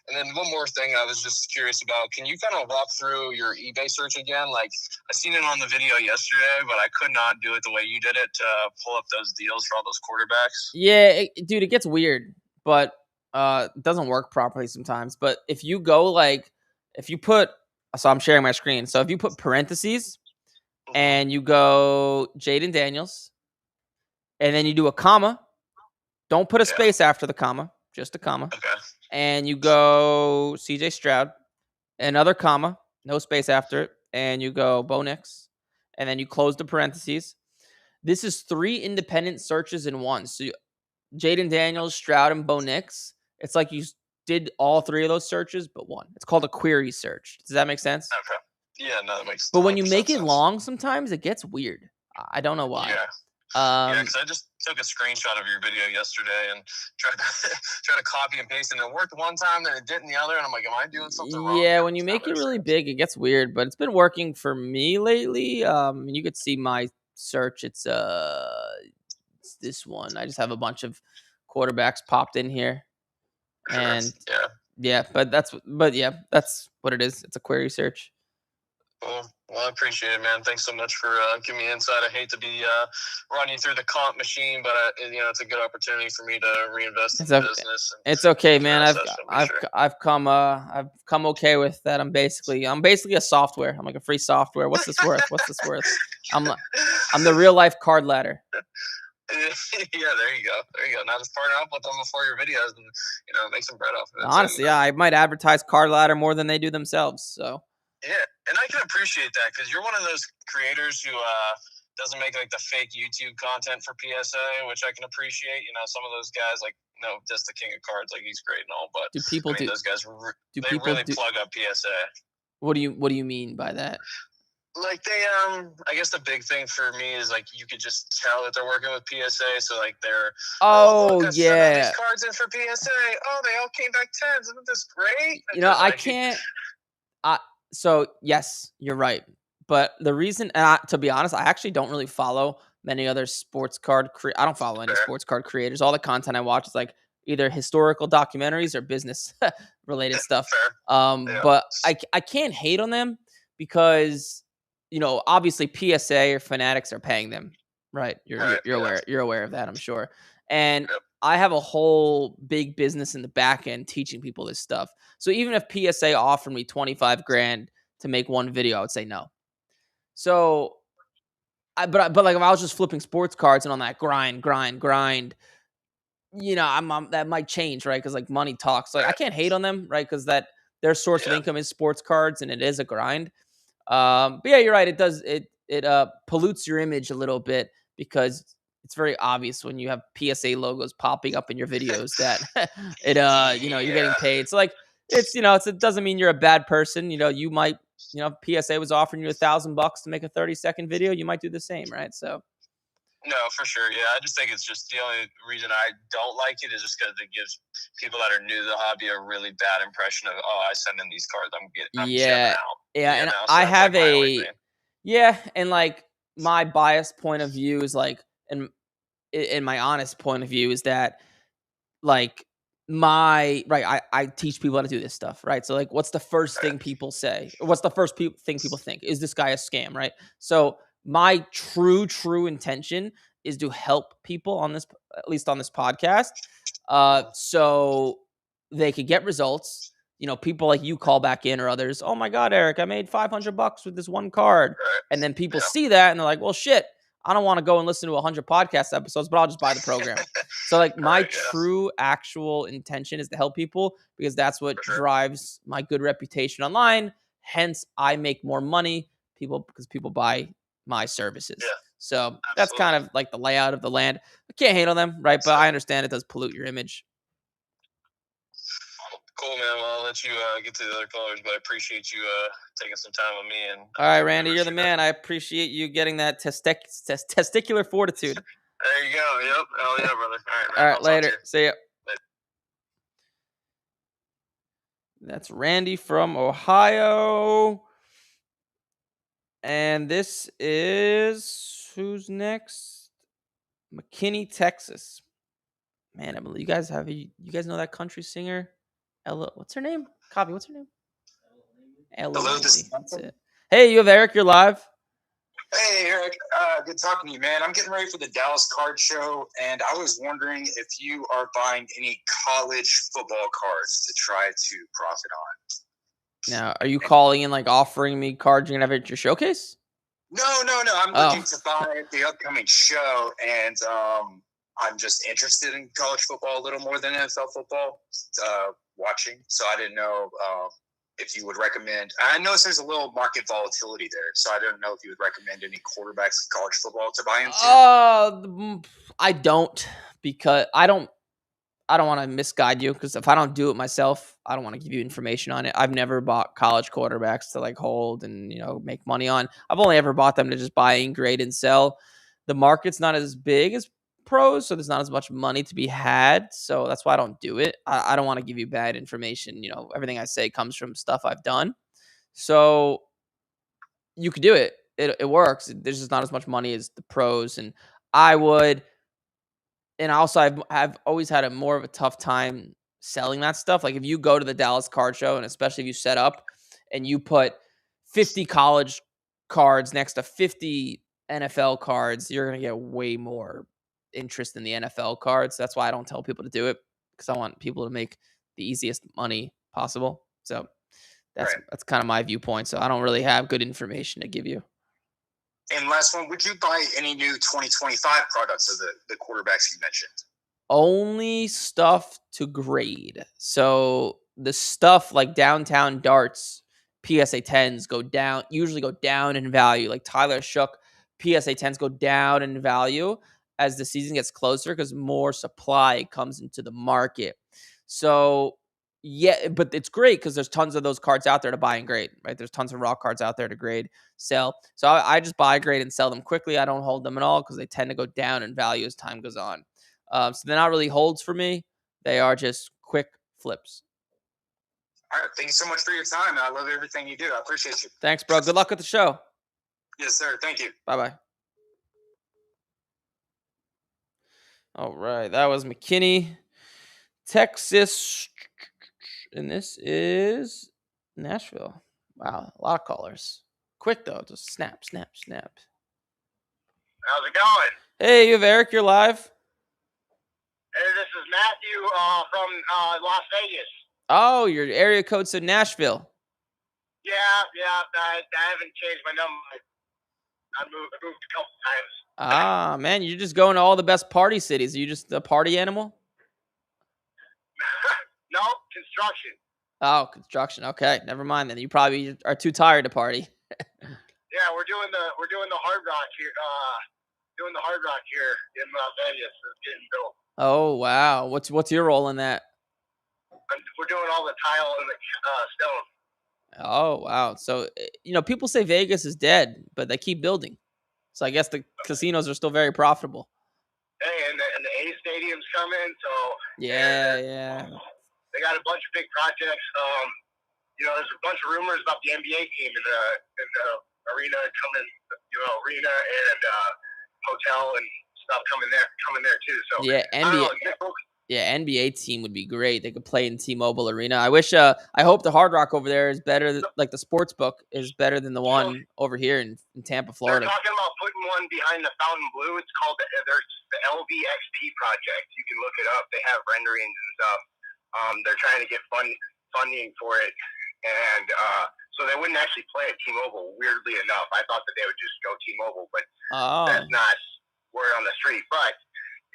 and then one more thing I was just curious about. Can you kind of walk through your eBay search again? Like, I seen it on the video yesterday, but I could not do it the way you did it to pull up those deals for all those quarterbacks. Yeah, dude, it gets weird, but it doesn't work properly sometimes. But if you go if you put, so I'm sharing my screen. So if you put parentheses and you go Jaden Daniels, and then you do a comma, don't put a space after the comma, just a comma. Okay. And you go CJ Stroud, another comma, no space after it, and you go Bo Nix, and then you close the parentheses. This is 3 independent searches in one. So Jaden Daniels, Stroud, and Bo Nix. It's like you did all 3 of those searches, but one. It's called a query search. Does that make sense? Okay. Yeah, no, that makes sense. But when you make it long, sometimes it gets weird. I don't know why. Yeah. Because I just took a screenshot of your video yesterday and tried to copy and paste it. And it worked one time, then it didn't the other. And I'm like, am I doing something wrong? Yeah, when you make it really big, it gets weird. But it's been working for me lately. You could see my search. It's this one. I just have a bunch of quarterbacks popped in here. Sure. And but that's what it is. It's a query search. Cool. Well, I appreciate it, man. Thanks so much for giving me insight. I hate to be running through the comp machine, but it's a good opportunity for me to reinvest in the business. It's okay, man. I've come okay with that. I'm basically a software. I'm like a free software. What's this worth? I'm the real life card ladder. Yeah, there you go. Now just partner up with them before your videos and make some bread off of it. Honestly, I might advertise Card Ladder more than they do themselves. So yeah, and I can appreciate that because you're one of those creators who doesn't make like the fake YouTube content for PSA, which I can appreciate. You know, some of those guys, like, just the king of cards, like he's great and all, but those guys really plug up PSA. What do you mean by that? Like they, I guess the big thing for me is like you could just tell that they're working with PSA. So like they're look, yeah, these cards in for PSA. Oh, they all came back 10s. Isn't this great? You know, I can't. So yes, you're right. But the reason, to be honest, I actually don't really follow many other sports card. I don't follow any sports card creators. All the content I watch is like either historical documentaries or business related stuff. But I can't hate on them because, you know, obviously PSA or Fanatics are paying them, right? You're aware of that, I'm sure. And I have a whole big business in the back end teaching people this stuff. So even if PSA offered me $25,000 to make one video, I would say no. So, but like if I was just flipping sports cards and on that grind, you know, that might change, right? Because like money talks. Like I can't hate on them, right? Because that their source of income is sports cards, and it is a grind. But yeah, you're right. It does it pollutes your image a little bit because it's very obvious when you have PSA logos popping up in your videos that you know, you're getting paid. So like it's, you know, it doesn't mean you're a bad person. You know, you might. You know, if PSA was offering you $1,000 to make a 30-second video, you might do the same, right? So, no, for sure. Yeah, I just think it's just the only reason I don't like it is just because it gives people that are new to the hobby a really bad impression of, oh, I send in these cards, I'm yeah, out. And so I have and like my biased point of view is like, and in my honest point of view is that like. I teach people how to do this stuff, right? So like, what's the first thing people say? What's the first thing people think? Is this guy a scam, right? So my true intention is to help people on this, at least on this podcast, so they could get results. You know, people like you call back in or others. Oh my God, Eric, I made $500 with this one card, and then people see that and they're like, well, shit. I don't want to go and listen to 100 podcast episodes, but I'll just buy the program. So like my true actual intention is to help people because that's what drives my good reputation online. Hence I make more money because people buy my services. Yeah, so that's kind of like the layout of the land. I can't hate on them, right? But I understand it does pollute your image. Cool, man. Well, I'll let you get to the other callers, but I appreciate you taking some time with me. And all right, Randy, you're the man. I appreciate you getting that testicular fortitude. There you go. Yep. Oh yeah, brother. All right, later. See ya. That's Randy from Ohio. And this is who's next? McKinney, Texas. Man, I believe you guys know that country singer? Ella, what's her name? Copy, what's her name? Ella. That's it. Hey, you have Eric, you're live. Hey, Eric. Good talking to you, man. I'm getting ready for the Dallas Card Show, and I was wondering if you are buying any college football cards to try to profit on. Now, are you calling in, like, offering me cards you're going to have at your showcase? No. I'm looking to buy the upcoming show, and I'm just interested in college football a little more than NFL football, watching. So I didn't know if you would recommend. I noticed there's a little market volatility there, so I don't know if you would recommend any quarterbacks in college football to buy into. I don't, because I don't want to misguide you, because if I don't do it myself, I don't want to give you information on it. I've never bought college quarterbacks to like hold and, you know, make money on. I've only ever bought them to just buy and grade and sell. The market's not as big as pros, so there's not as much money to be had, so that's why I don't do it. I don't want to give you bad information. You know, everything I say comes from stuff I've done, so you could do it. It works. There's just not as much money as the pros, and I would, and also I've always had more of a tough time selling that stuff. Like if you go to the Dallas Card Show, and especially if you set up and you put 50 college cards next to 50 NFL cards, you're gonna get way more interest in the NFL cards. That's why I don't tell people to do it, because I want people to make the easiest money possible. So that's kind of my viewpoint. So I don't really have good information to give you. And last one, would you buy any new 2025 products of the quarterbacks you mentioned? Only stuff to grade. So the stuff like Downtown Darts, PSA 10s usually go down in value. Like Tyler Shook PSA 10s go down in value as the season gets closer because more supply comes into the market. So, yeah, but it's great because there's tons of those cards out there to buy and grade, right? There's tons of raw cards out there to grade, sell. So I just buy, grade, and sell them quickly. I don't hold them at all because they tend to go down in value as time goes on. So they're not really holds for me. They are just quick flips. All right. Thank you so much for your time. I love everything you do. I appreciate you. Thanks, bro. Good luck with the show. Yes, sir. Thank you. Bye-bye. All right. That was McKinney, Texas. And this is Nashville. Wow. A lot of callers. Quick, though. Just snap, snap, snap. How's it going? Hey, you have Eric. You're live. Hey, this is Matthew from Las Vegas. Oh, your area code said Nashville. Yeah. I haven't changed my number. I moved a couple times. Ah, man, you're just going to all the best party cities. Are you just a party animal? No, construction. Oh, construction. Okay, never mind then. You probably are too tired to party. Yeah, we're doing the Hard Rock here. Doing the Hard Rock here in Las Vegas. It's getting built. Oh wow, what's your role in that? We're doing all the tile and the stone. Oh wow, so people say Vegas is dead, but they keep building. So I guess the casinos are still very profitable. Hey, and the A Stadium's coming, so yeah. They got a bunch of big projects. There's a bunch of rumors about the NBA team in the arena coming. Arena and hotel and stuff coming there too. So yeah, NBA team would be great. They could play in T-Mobile Arena. I hope the Hard Rock over there is better. Like the sports book is better than the one over here in Tampa, Florida. They're talking about putting one behind the Fontainebleau. It's called the LVXP project. You can look it up. They have renderings and stuff. They're trying to get funding for it, and so they wouldn't actually play at T-Mobile. Weirdly enough, I thought that they would just go T-Mobile, but that's not word on the street. But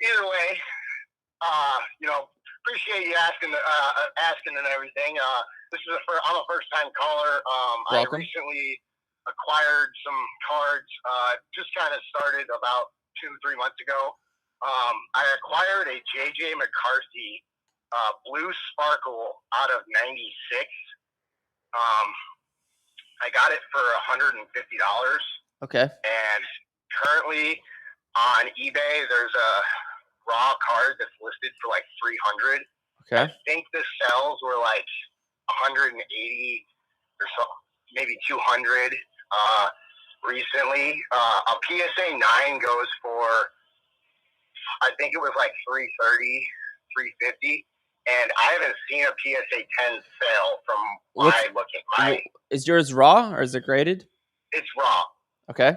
either way. Appreciate you asking and everything. I'm a first-time caller. Welcome. I recently acquired some cards. Just kind of started about 2-3 months ago. I acquired a JJ McCarthy Blue Sparkle out of '96. I got it for $150. Okay. And currently on eBay, there's a raw card that's listed for like $300. Okay. I think the sales were like 180 or so, maybe 200 recently. A PSA 9 goes for, I think it was like 330, 350. And I haven't seen a PSA 10 sale from my looking. Is yours raw or is it graded? It's raw. Okay.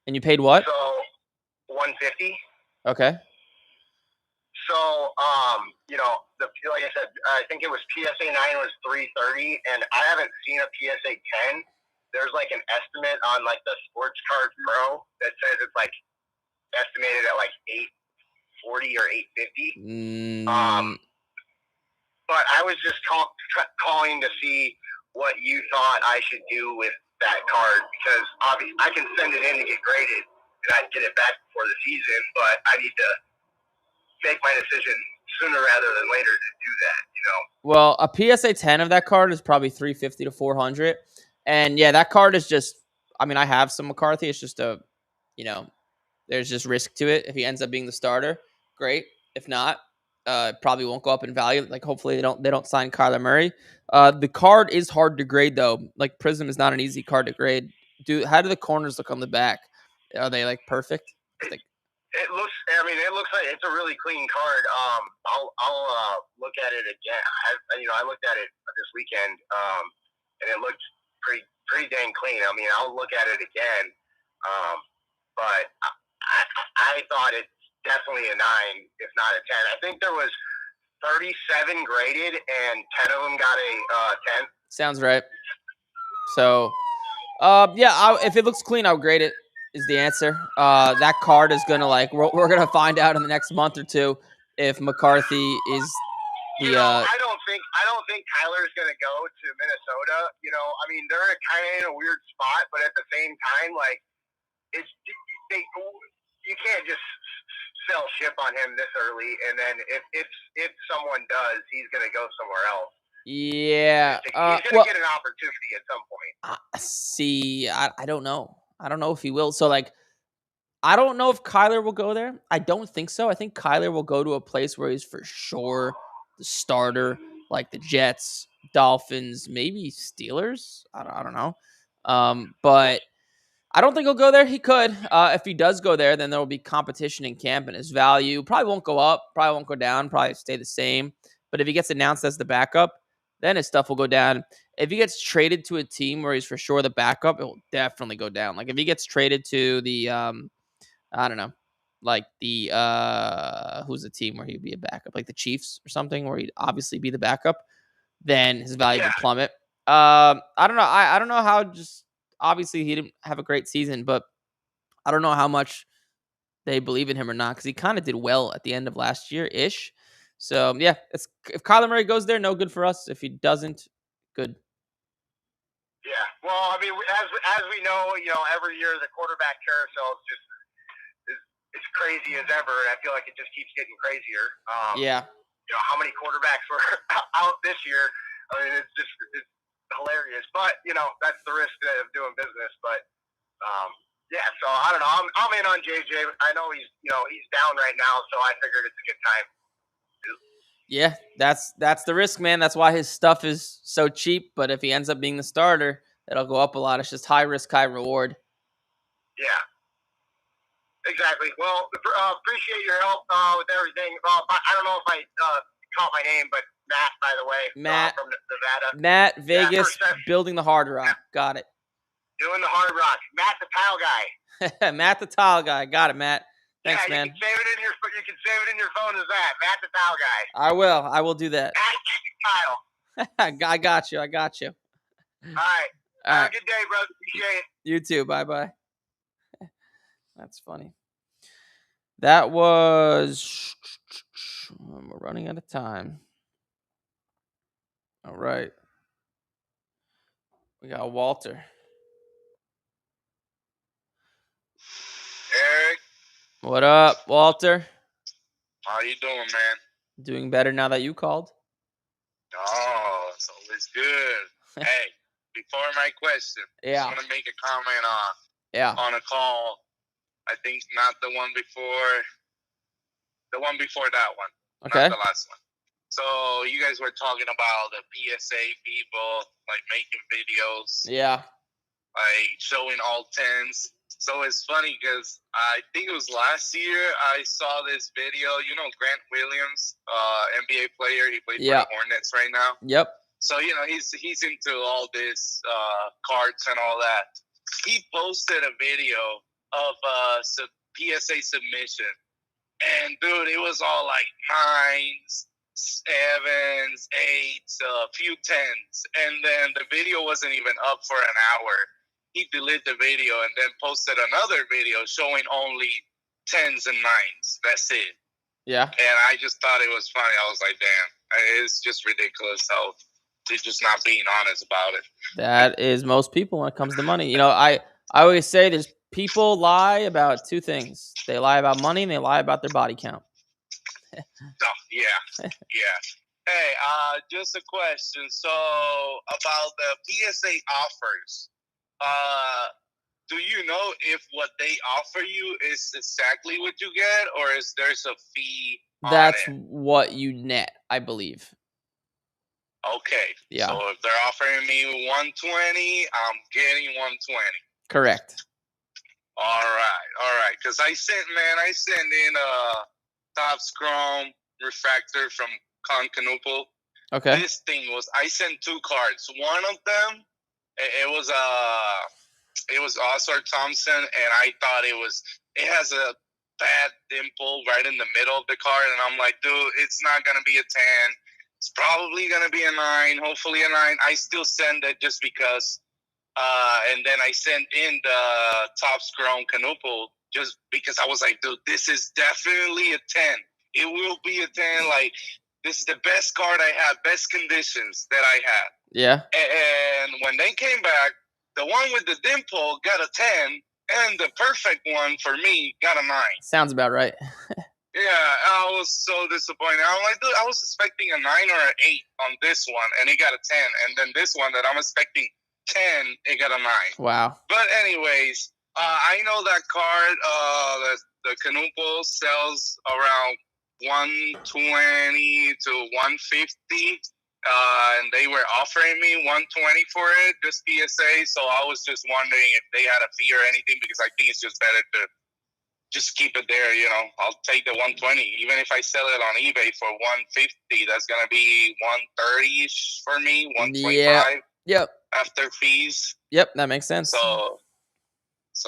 And you paid what? So 150. Okay. So, like I said, I think it was PSA 9 was 330, and I haven't seen a PSA 10. There's like an estimate on like the Sports Card Pro that says it's like estimated at like 840 or 850. But I was just calling to see what you thought I should do with that card, because obviously I can send it in to get graded and I'd get it back before the season, but I need to make my decision sooner rather than later to do that, Well, a PSA 10 of that card is probably $350 to $400. And yeah, that card is just, I have some McCarthy. It's just there's just risk to it. If he ends up being the starter, great. If not, probably won't go up in value. Like hopefully they don't sign Kyler Murray. The card is hard to grade though. Like Prism is not an easy card to grade. How do the corners look on the back? Are they like perfect? It looks like it's a really clean card. I'll look at it again. I looked at it this weekend, and it looked pretty dang clean. I'll look at it again. But I thought it's definitely a 9, if not a 10. I think there was 37 graded, and 10 of them got a 10. Sounds right. So, if it looks clean, I'll grade it. Is the answer. That card is gonna we're gonna find out in the next month or two if McCarthy is the. I don't think Kyler's gonna go to Minnesota. They're kind of in a weird spot, but at the same time, you can't just sell ship on him this early, and then if someone does, he's going to go somewhere else. Yeah. He's going to get an opportunity at some point. See, I don't know. I don't know if he will. So, like, I don't know if Kyler will go there. I don't think so. I think Kyler will go to a place where he's for sure the starter, like the Jets, Dolphins, maybe Steelers. I don't know. But I don't think he'll go there. He could. If he does go there, then there will be competition in camp, and his value probably won't go up, probably won't go down, probably stay the same. But if he gets announced as the backup, then his stuff will go down. If he gets traded to a team where he's for sure the backup, it will definitely go down. Like if he gets traded to the, I don't know, like the, who's the team where he'd be a backup, like the Chiefs or something, where he'd obviously be the backup, then his value would plummet. I don't know. I don't know how just, obviously he didn't have a great season, but I don't know how much they believe in him or not because he kind of did well at the end of last year-ish. So, yeah, if Kyler Murray goes there, no good for us. If he doesn't, good. Yeah, well, I mean, as we know, every year the quarterback carousel is just as crazy as ever, and I feel like it just keeps getting crazier. Yeah. How many quarterbacks were out this year? I mean, it's hilarious, but that's the risk of doing business. But yeah, so I don't know. I'm in on JJ. I know he's down right now, so I figured it's a good time. Yeah, that's the risk, man. That's why his stuff is so cheap. But if he ends up being the starter, it'll go up a lot. It's just high risk, high reward. Yeah, exactly. Well, appreciate your help with everything. I don't know if I caught my name, but Matt, by the way, Matt from Nevada. Matt, Vegas, building the Hard Rock. Got it. Doing the Hard Rock. Matt the Tile Guy. Matt the Tile Guy. Got it, Matt. Thanks, man. You can save it in your phone as that. Matt the Tile Guy. I will do that. Tile. I got you. All right. Have a good day, brother. Appreciate it. You too. Bye-bye. That's funny. That was... We're running out of time. All right. We got Walter. Eric. What up, Walter? How you doing, man? Doing better now that you called. Oh, it's always good. Hey, before my question, I just want to make a comment on a call. I think not the one before that one. Okay. Not the last one. So you guys were talking about the PSA people, like making videos. Yeah. Like showing all 10s. So it's funny because I think it was last year I saw this video. Grant Williams, NBA player. He plays for the Hornets right now. Yep. So, he's into all this cards and all that. He posted a video of PSA submission. And, dude, it was all like 9s, 7s, 8s, a few 10s. And then the video wasn't even up for an hour. He deleted the video and then posted another video showing only 10s and 9s. That's it. Yeah. And I just thought it was funny. I was like, damn, it's just ridiculous how they're just not being honest about it. That is most people when it comes to money. I always say there's people lie about two things. They lie about money and they lie about their body count. Yeah. Hey, just a question. So about the PSA offers, do you know if what they offer you is exactly what you get, or is there's a fee? That's what you net, I believe. Okay. Yeah. So if they're offering me 120, I'm getting 120. Correct. All right. Because I sent in a Topps Chrome refractor from Concanoople. Okay. This thing was, I sent 2 cards. One of them, it was Oscar Thompson, and I thought it has a bad dimple right in the middle of the card, and I'm like, dude, it's not gonna be a 10. It's probably gonna be a 9. Hopefully a 9. I still send it just because. And then I sent in the Topps Chrome Canoople just because I was like, dude, this is definitely a 10. It will be a 10. Like, this is the best card I have, best conditions that I had. Yeah. And when they came back, the one with the dimple got a 10, and the perfect one for me got a 9. Sounds about right. Yeah, I was so disappointed. I'm like, dude, I was expecting a 9 or an 8 on this one, and it got a 10. And then this one that I'm expecting 10, it got a 9. Wow. But anyways, I know that card, the Canupo sells around 120 to 150. And they were offering me 120 for it, just PSA. So I was just wondering if they had a fee or anything, because I think it's just better to just keep it there. I'll take the 120, even if I sell it on eBay for 150. That's gonna be 130 for me, 125. Yep. After fees. Yep, that makes sense. So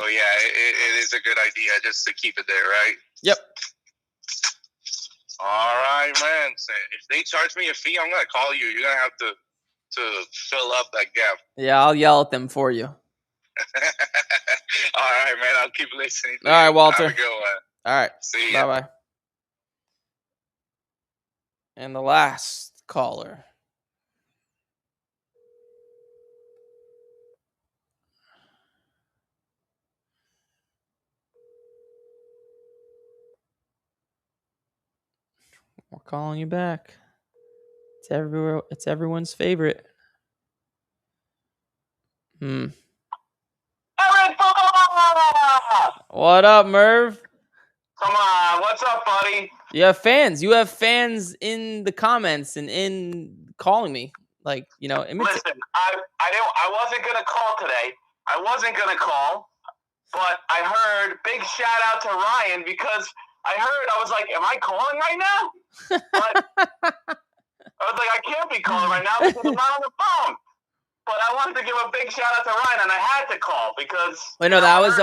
yeah, it is a good idea just to keep it there, right? Yep. All right, man. So if they charge me a fee, I'm gonna call you. You're gonna have to fill up that gap. Yeah, I'll yell at them for you. All right, man. I'll keep listening. All right, Walter. Have a good one. All right. See ya. Bye-bye. And the last caller. We're calling you back. It's everywhere. It's everyone's favorite. What up, Merv? Come on, what's up, buddy? You have fans. You have fans in the comments and in calling me. Listen, I wasn't gonna call today. I wasn't gonna call, but I heard big shout out to Ryan because I was like, am I calling right now? But I was like, I can't be calling right now because I'm not on the phone. But I wanted to give a big shout out to Ryan, and I had to call because. Wait, no, that was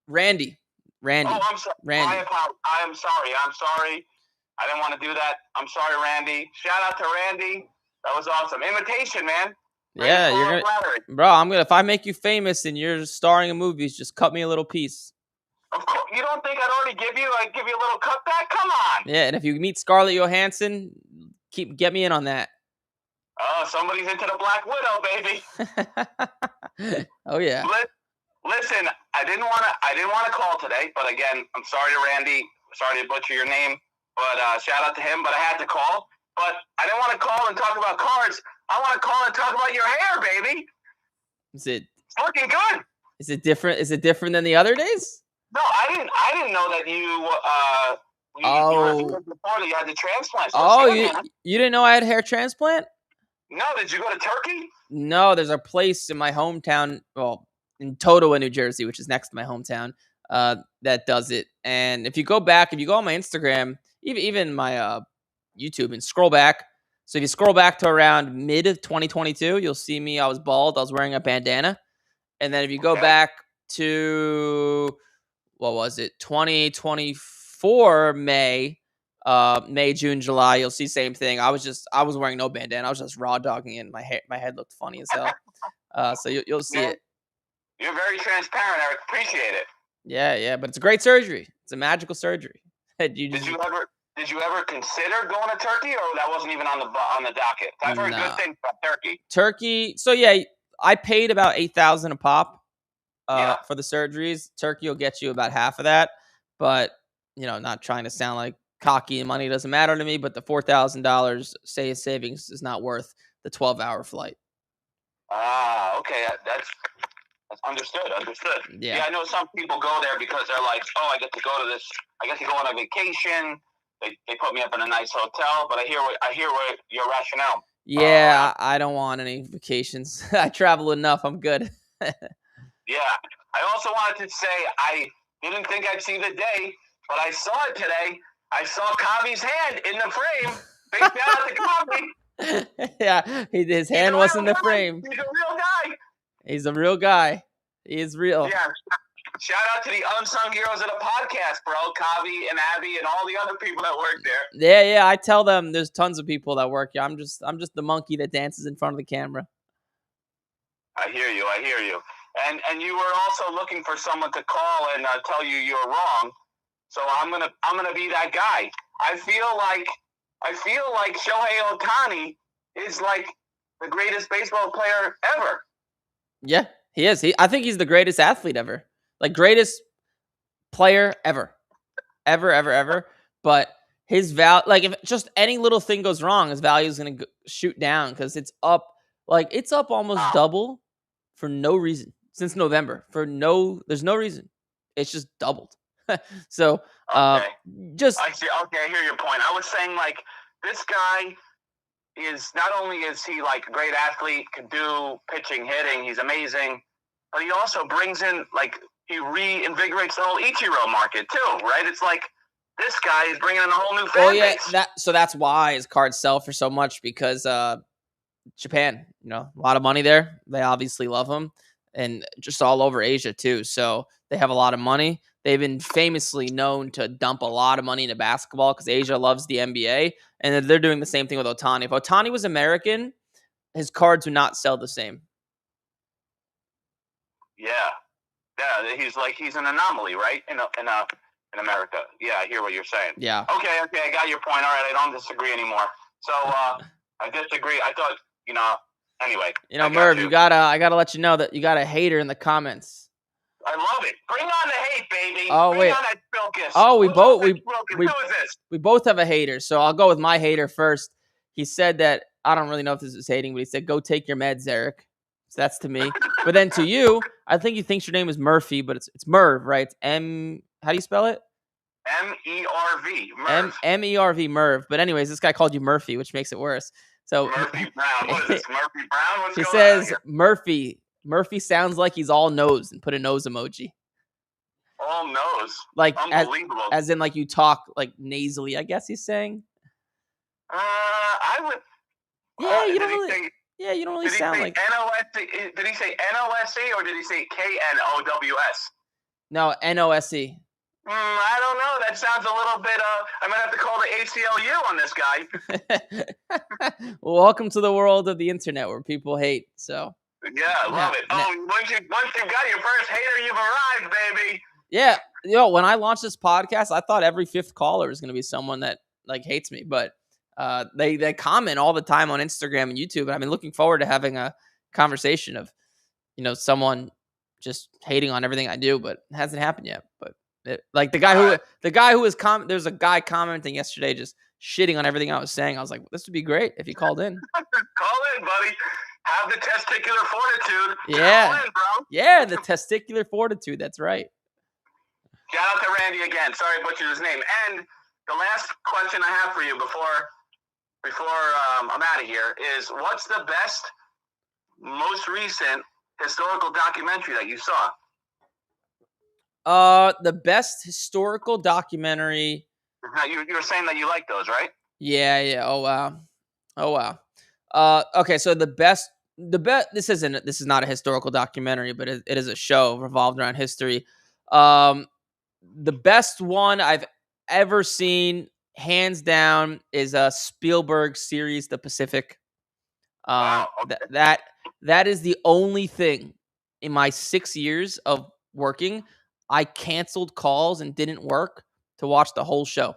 Randy. Randy. Oh, I'm sorry. Randy. I'm sorry. I didn't want to do that. I'm sorry, Randy. Shout out to Randy. That was awesome. Invitation, man. Yeah, you're gonna, bro. If I make you famous and you're starring in movies, just cut me a little piece. Of course, you don't think I'd already give you? I'd give you a little cutback. Come on. Yeah, and if you meet Scarlett Johansson, get me in on that. Oh, somebody's into the Black Widow, baby. Oh yeah. Listen, I didn't want to call today, but again, I'm sorry to Randy. Sorry to butcher your name, but shout out to him. But I had to call. But I didn't want to call and talk about cards. I want to call and talk about your hair, baby. It's looking good. Is it different? Is it different than the other days? No, I didn't know that you before that you had the transplant. So you didn't know I had a hair transplant? No, did you go to Turkey? No, there's a place in my hometown, well, in Totowa, New Jersey, which is next to my hometown, that does it. And if you go on my Instagram, even my YouTube, and scroll back. So if you scroll back to around mid of 2022, you'll see me. I was bald. I was wearing a bandana. And then if you go back to, what was it, 2024 May, June, July, you'll see same thing. I was wearing no bandana. I was just raw dogging it. My head looked funny as hell. So you'll see it. You're very transparent, Eric. Appreciate it. Yeah, but it's a great surgery. It's a magical surgery. Did you ever consider going to Turkey, or that wasn't even on the docket? I've heard good things about Turkey. Turkey. So yeah, I paid about $8,000 a pop for the surgeries. Turkey will get you about half of that, but not trying to sound like cocky and money doesn't matter to me, but the $4,000 savings is not worth the 12-hour flight. Okay, that's understood. Yeah, I know some people go there because they're like, oh, I get to go to this. I get to go on a vacation. They put me up in a nice hotel, but I hear what your rationale. Yeah, I don't want any vacations. I travel enough. I'm good. Yeah. I also wanted to say I didn't think I'd see the day, but I saw it today. I saw Kavi's hand in the frame. Big shout out to Kavi. Yeah, his hand was in the frame. He's a real guy. He's a real guy. He is real. Yeah. Shout out to the unsung heroes of the podcast, bro. Kavi and Abby and all the other people that work there. Yeah. I tell them there's tons of people that work here. I'm just the monkey that dances in front of the camera. I hear you. And you were also looking for someone to call and tell you you're wrong. So I'm gonna be that guy. I feel like Shohei Ohtani is like the greatest baseball player ever. Yeah, he is. I think he's the greatest athlete ever. Like, greatest player ever. But his value, like, if just any little thing goes wrong, his value is going to shoot down because it's up almost double for no reason since November. There's no reason. It's just doubled. So, just I see. Okay, I hear your point. I was saying, like, this guy is not only is he like a great athlete, can do pitching, hitting, he's amazing, but he also brings in, like, he reinvigorates the whole Ichiro market too, right? It's like this guy is bringing in a whole new fan base. That's why his cards sell for so much, because Japan, a lot of money there. They obviously love him, and just all over Asia too. So they have a lot of money. They've been famously known to dump a lot of money into basketball because Asia loves the NBA, and they're doing the same thing with Ohtani. If Ohtani was American, his cards would not sell the same. Yeah, he's an anomaly, right? In America. Yeah, I hear what you're saying. Yeah. Okay, I got your point. All right, I don't disagree anymore. So I disagree. I thought, anyway. Merv, I gotta let you know that you got a hater in the comments. I love it. Bring on the hate, baby. Bring on that Spilkus. Oh, Who is this? We both have a hater, so I'll go with my hater first. He said that, I don't really know if this is hating, but he said, "Go take your meds, Eric." So that's to me. But then to you, I think he thinks your name is Murphy, but it's Merv, right? It's how do you spell it? M-E-R-V. Merv. M-E-R-V, Merv. But anyways, this guy called you Murphy, which makes it worse. So Murphy Brown. What is this, Murphy Brown? What's he going says, on here? Murphy sounds like he's all nose, and put a nose emoji. All nose? Like, unbelievable. As in, like, you talk, like, nasally, I guess he's saying. I would. Yeah, you don't really sound like. Did he say N-O-S-E or did he say K-N-O-W-S? No, N-O-S-E. I don't know. That sounds a little bit. I'm gonna have to call the ACLU on this guy. Well, welcome to the world of the internet where people hate. So. Yeah, I love it. Once you've got your first hater, you've arrived, baby. Yeah, when I launched this podcast, I thought every fifth caller was gonna be someone that like hates me, but they comment all the time on Instagram and YouTube, and I've been looking forward to having a conversation of someone just hating on everything I do, but it hasn't happened yet. But like the guy who was there's a guy commenting yesterday just shitting on everything I was saying. I was like, this would be great if he called in. Call in, buddy. Have the testicular fortitude. Yeah. Call in, bro. Yeah, the testicular fortitude. That's right. Shout out to Randy again. Sorry I butchered his name. And the last question I have for you before I'm out of here is, what's the best, most recent historical documentary that you saw? The best historical documentary. Now, you were saying that you like those, right? Yeah. Oh wow. Okay, so the best. This is not a historical documentary, but it is a show revolved around history. The best one I've ever seen, hands down, is a Spielberg series, The Pacific. Wow, okay. That is the only thing in my 6 years of working I canceled calls and didn't work to watch the whole show.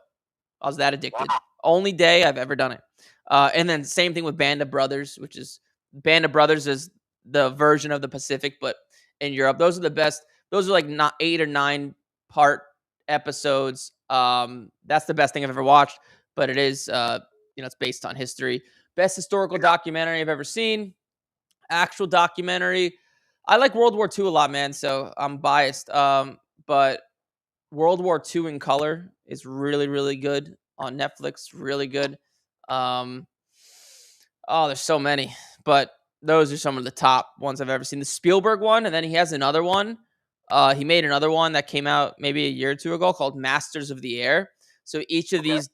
I was that addicted. Wow. Only day I've ever done it. And then same thing with Band of Brothers, which is Band of Brothers is the version of The Pacific, but in Europe. Those are the best. Those are like 8 or 9 part episodes. That's the best thing I've ever watched, but it is, it's based on history. Best historical documentary I've ever seen. Actual documentary. I like World War II a lot, man, so I'm biased. But World War II in color is really, really good on Netflix. Really good. There's so many, but those are some of the top ones I've ever seen. The Spielberg one, and then he has another one. He made another one that came out maybe a year or two ago called Masters of the Air. So each of these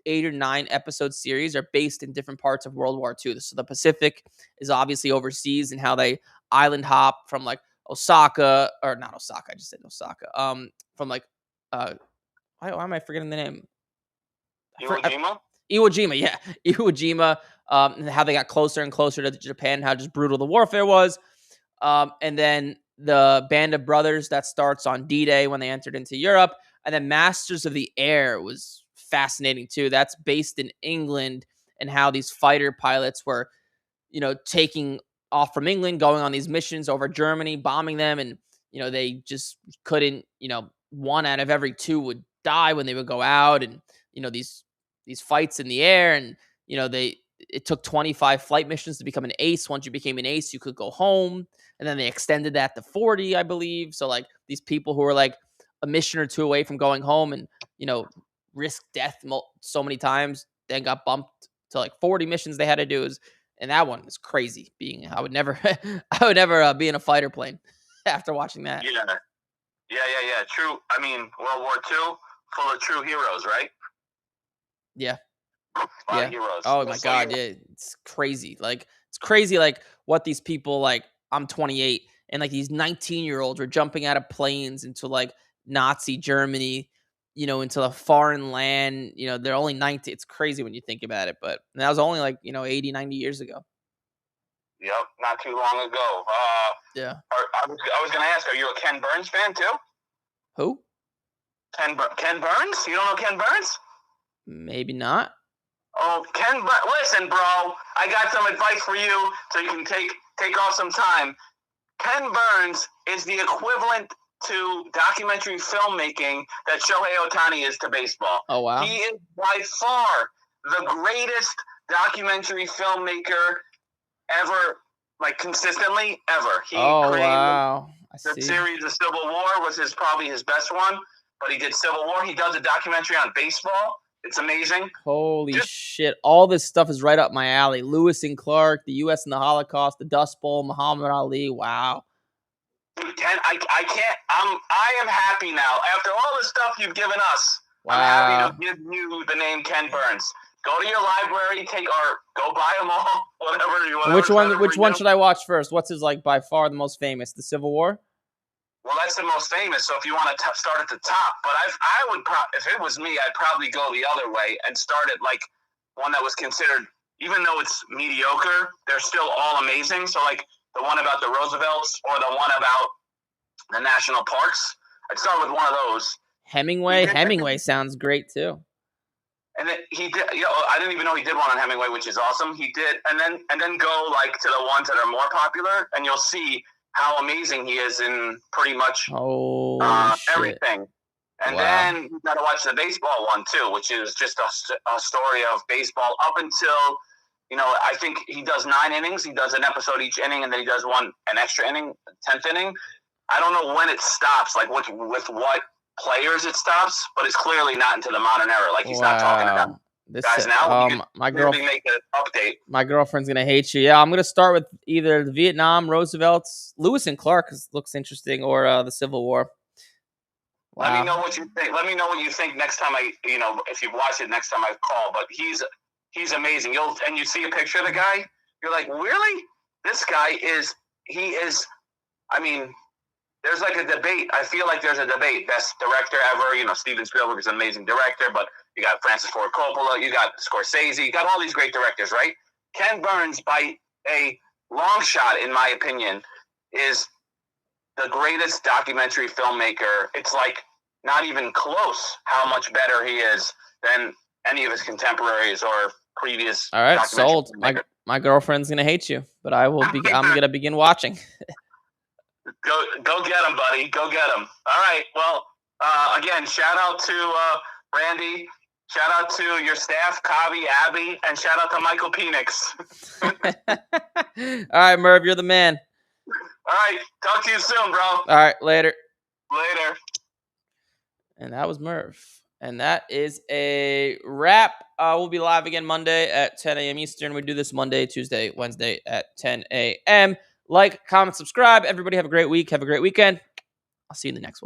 8 or 9 episode series are based in different parts of World War II. So the Pacific is obviously overseas and how they island hop from like Osaka, or not Osaka. I just said Osaka. From like, why am I forgetting the name? Iwo Jima? Iwo Jima, yeah. Iwo Jima, and how they got closer and closer to Japan, how just brutal the warfare was. And then the Band of Brothers that starts on D-Day when they entered into Europe. And then Masters of the Air was fascinating too. That's based in England and how these fighter pilots were, taking off from England, going on these missions over Germany, bombing them. And, they just couldn't, 1 out of every 2 would die when they would go out, and, these fights in the air, and, it took 25 flight missions to become an ace. Once you became an ace, you could go home. And then they extended that to 40, I believe. So like these people who were like a mission or 2 away from going home and, risk death so many times, then got bumped to like 40 missions they had to do. And that one was crazy. I would never be in a fighter plane after watching that. Yeah. True. I mean, World War II, full of true heroes, right? Yeah. Yeah. Heroes. Oh my God. Yeah. It's crazy. Like, it's crazy. Like what these people, like, I'm 28 and like these 19-year-olds were jumping out of planes into like Nazi Germany, into the foreign land, they're only 19. It's crazy when you think about it, but that was only like, 80, 90 years ago. Yep. Not too long ago. Yeah. I was going to ask, are you a Ken Burns fan too? Who? Ken Burns? You don't know Ken Burns? Maybe not. Oh, listen, bro. I got some advice for you so you can take off some time. Ken Burns is the equivalent to documentary filmmaking that Shohei Ohtani is to baseball. Oh, wow. He is by far the greatest documentary filmmaker ever, like consistently ever. He created wow. the series The Civil War was probably his best one, but he did Civil War. He does a documentary on baseball. It's amazing. Holy shit. All this stuff is right up my alley. Lewis and Clark, the U.S. and the Holocaust, the Dust Bowl, Muhammad Ali. Wow. Dude, Ken, I can't. I am happy now. After all the stuff you've given us, wow. I'm happy to give you the name Ken Burns. Go to your library, go buy them all, whatever. Which one should I watch first? What's his, like, by far the most famous? The Civil War? Well, that's the most famous, so if you want to start at the top. But I would if it was me, I'd probably go the other way and start at, like, one that was considered, even though it's mediocre, they're still all amazing. So, like, the one about the Roosevelts or the one about the national parks, I'd start with one of those. Hemingway sounds great, too. And then he did, I didn't even know he did one on Hemingway, which is awesome. He did, and then go, like, to the ones that are more popular, and you'll see how amazing he is in pretty much everything. And then you got to watch the baseball one too, which is just a story of baseball up until, I think he does 9 innings. He does an episode each inning, and then he does an extra inning, 10th inning. I don't know when it stops, like with what players it stops, but it's clearly not into the modern era. Like he's not talking about guys now. My girlfriend make an update. My girlfriend's gonna hate you. Yeah, I'm gonna start with either the Vietnam, Roosevelt's, Lewis and Clark looks interesting, or the Civil War. Wow. Let me know what you think. Let me know what you think next time if you watch it next time I call. But he's amazing. You see a picture of the guy, you're like, really? This guy is. I mean, there's like a debate. I feel like there's a debate. Best director ever. Steven Spielberg is an amazing director, but you got Francis Ford Coppola, you got Scorsese, you got all these great directors, right? Ken Burns, by a long shot, in my opinion, is the greatest documentary filmmaker. It's like not even close how much better he is than any of his contemporaries or previous. All right, sold. My girlfriend's gonna hate you, but I'm gonna begin watching. Go get him, buddy. Go get him. All right. Well, again, shout out to Randy. Shout out to your staff, Kavi, Abby, and shout out to Michael Penix. All right, Merv, you're the man. All right. Talk to you soon, bro. All right, later. Later. And that was Merv. And that is a wrap. We'll be live again Monday at 10 a.m. Eastern. We do this Monday, Tuesday, Wednesday at 10 a.m. Like, comment, subscribe. Everybody have a great week. Have a great weekend. I'll see you in the next one.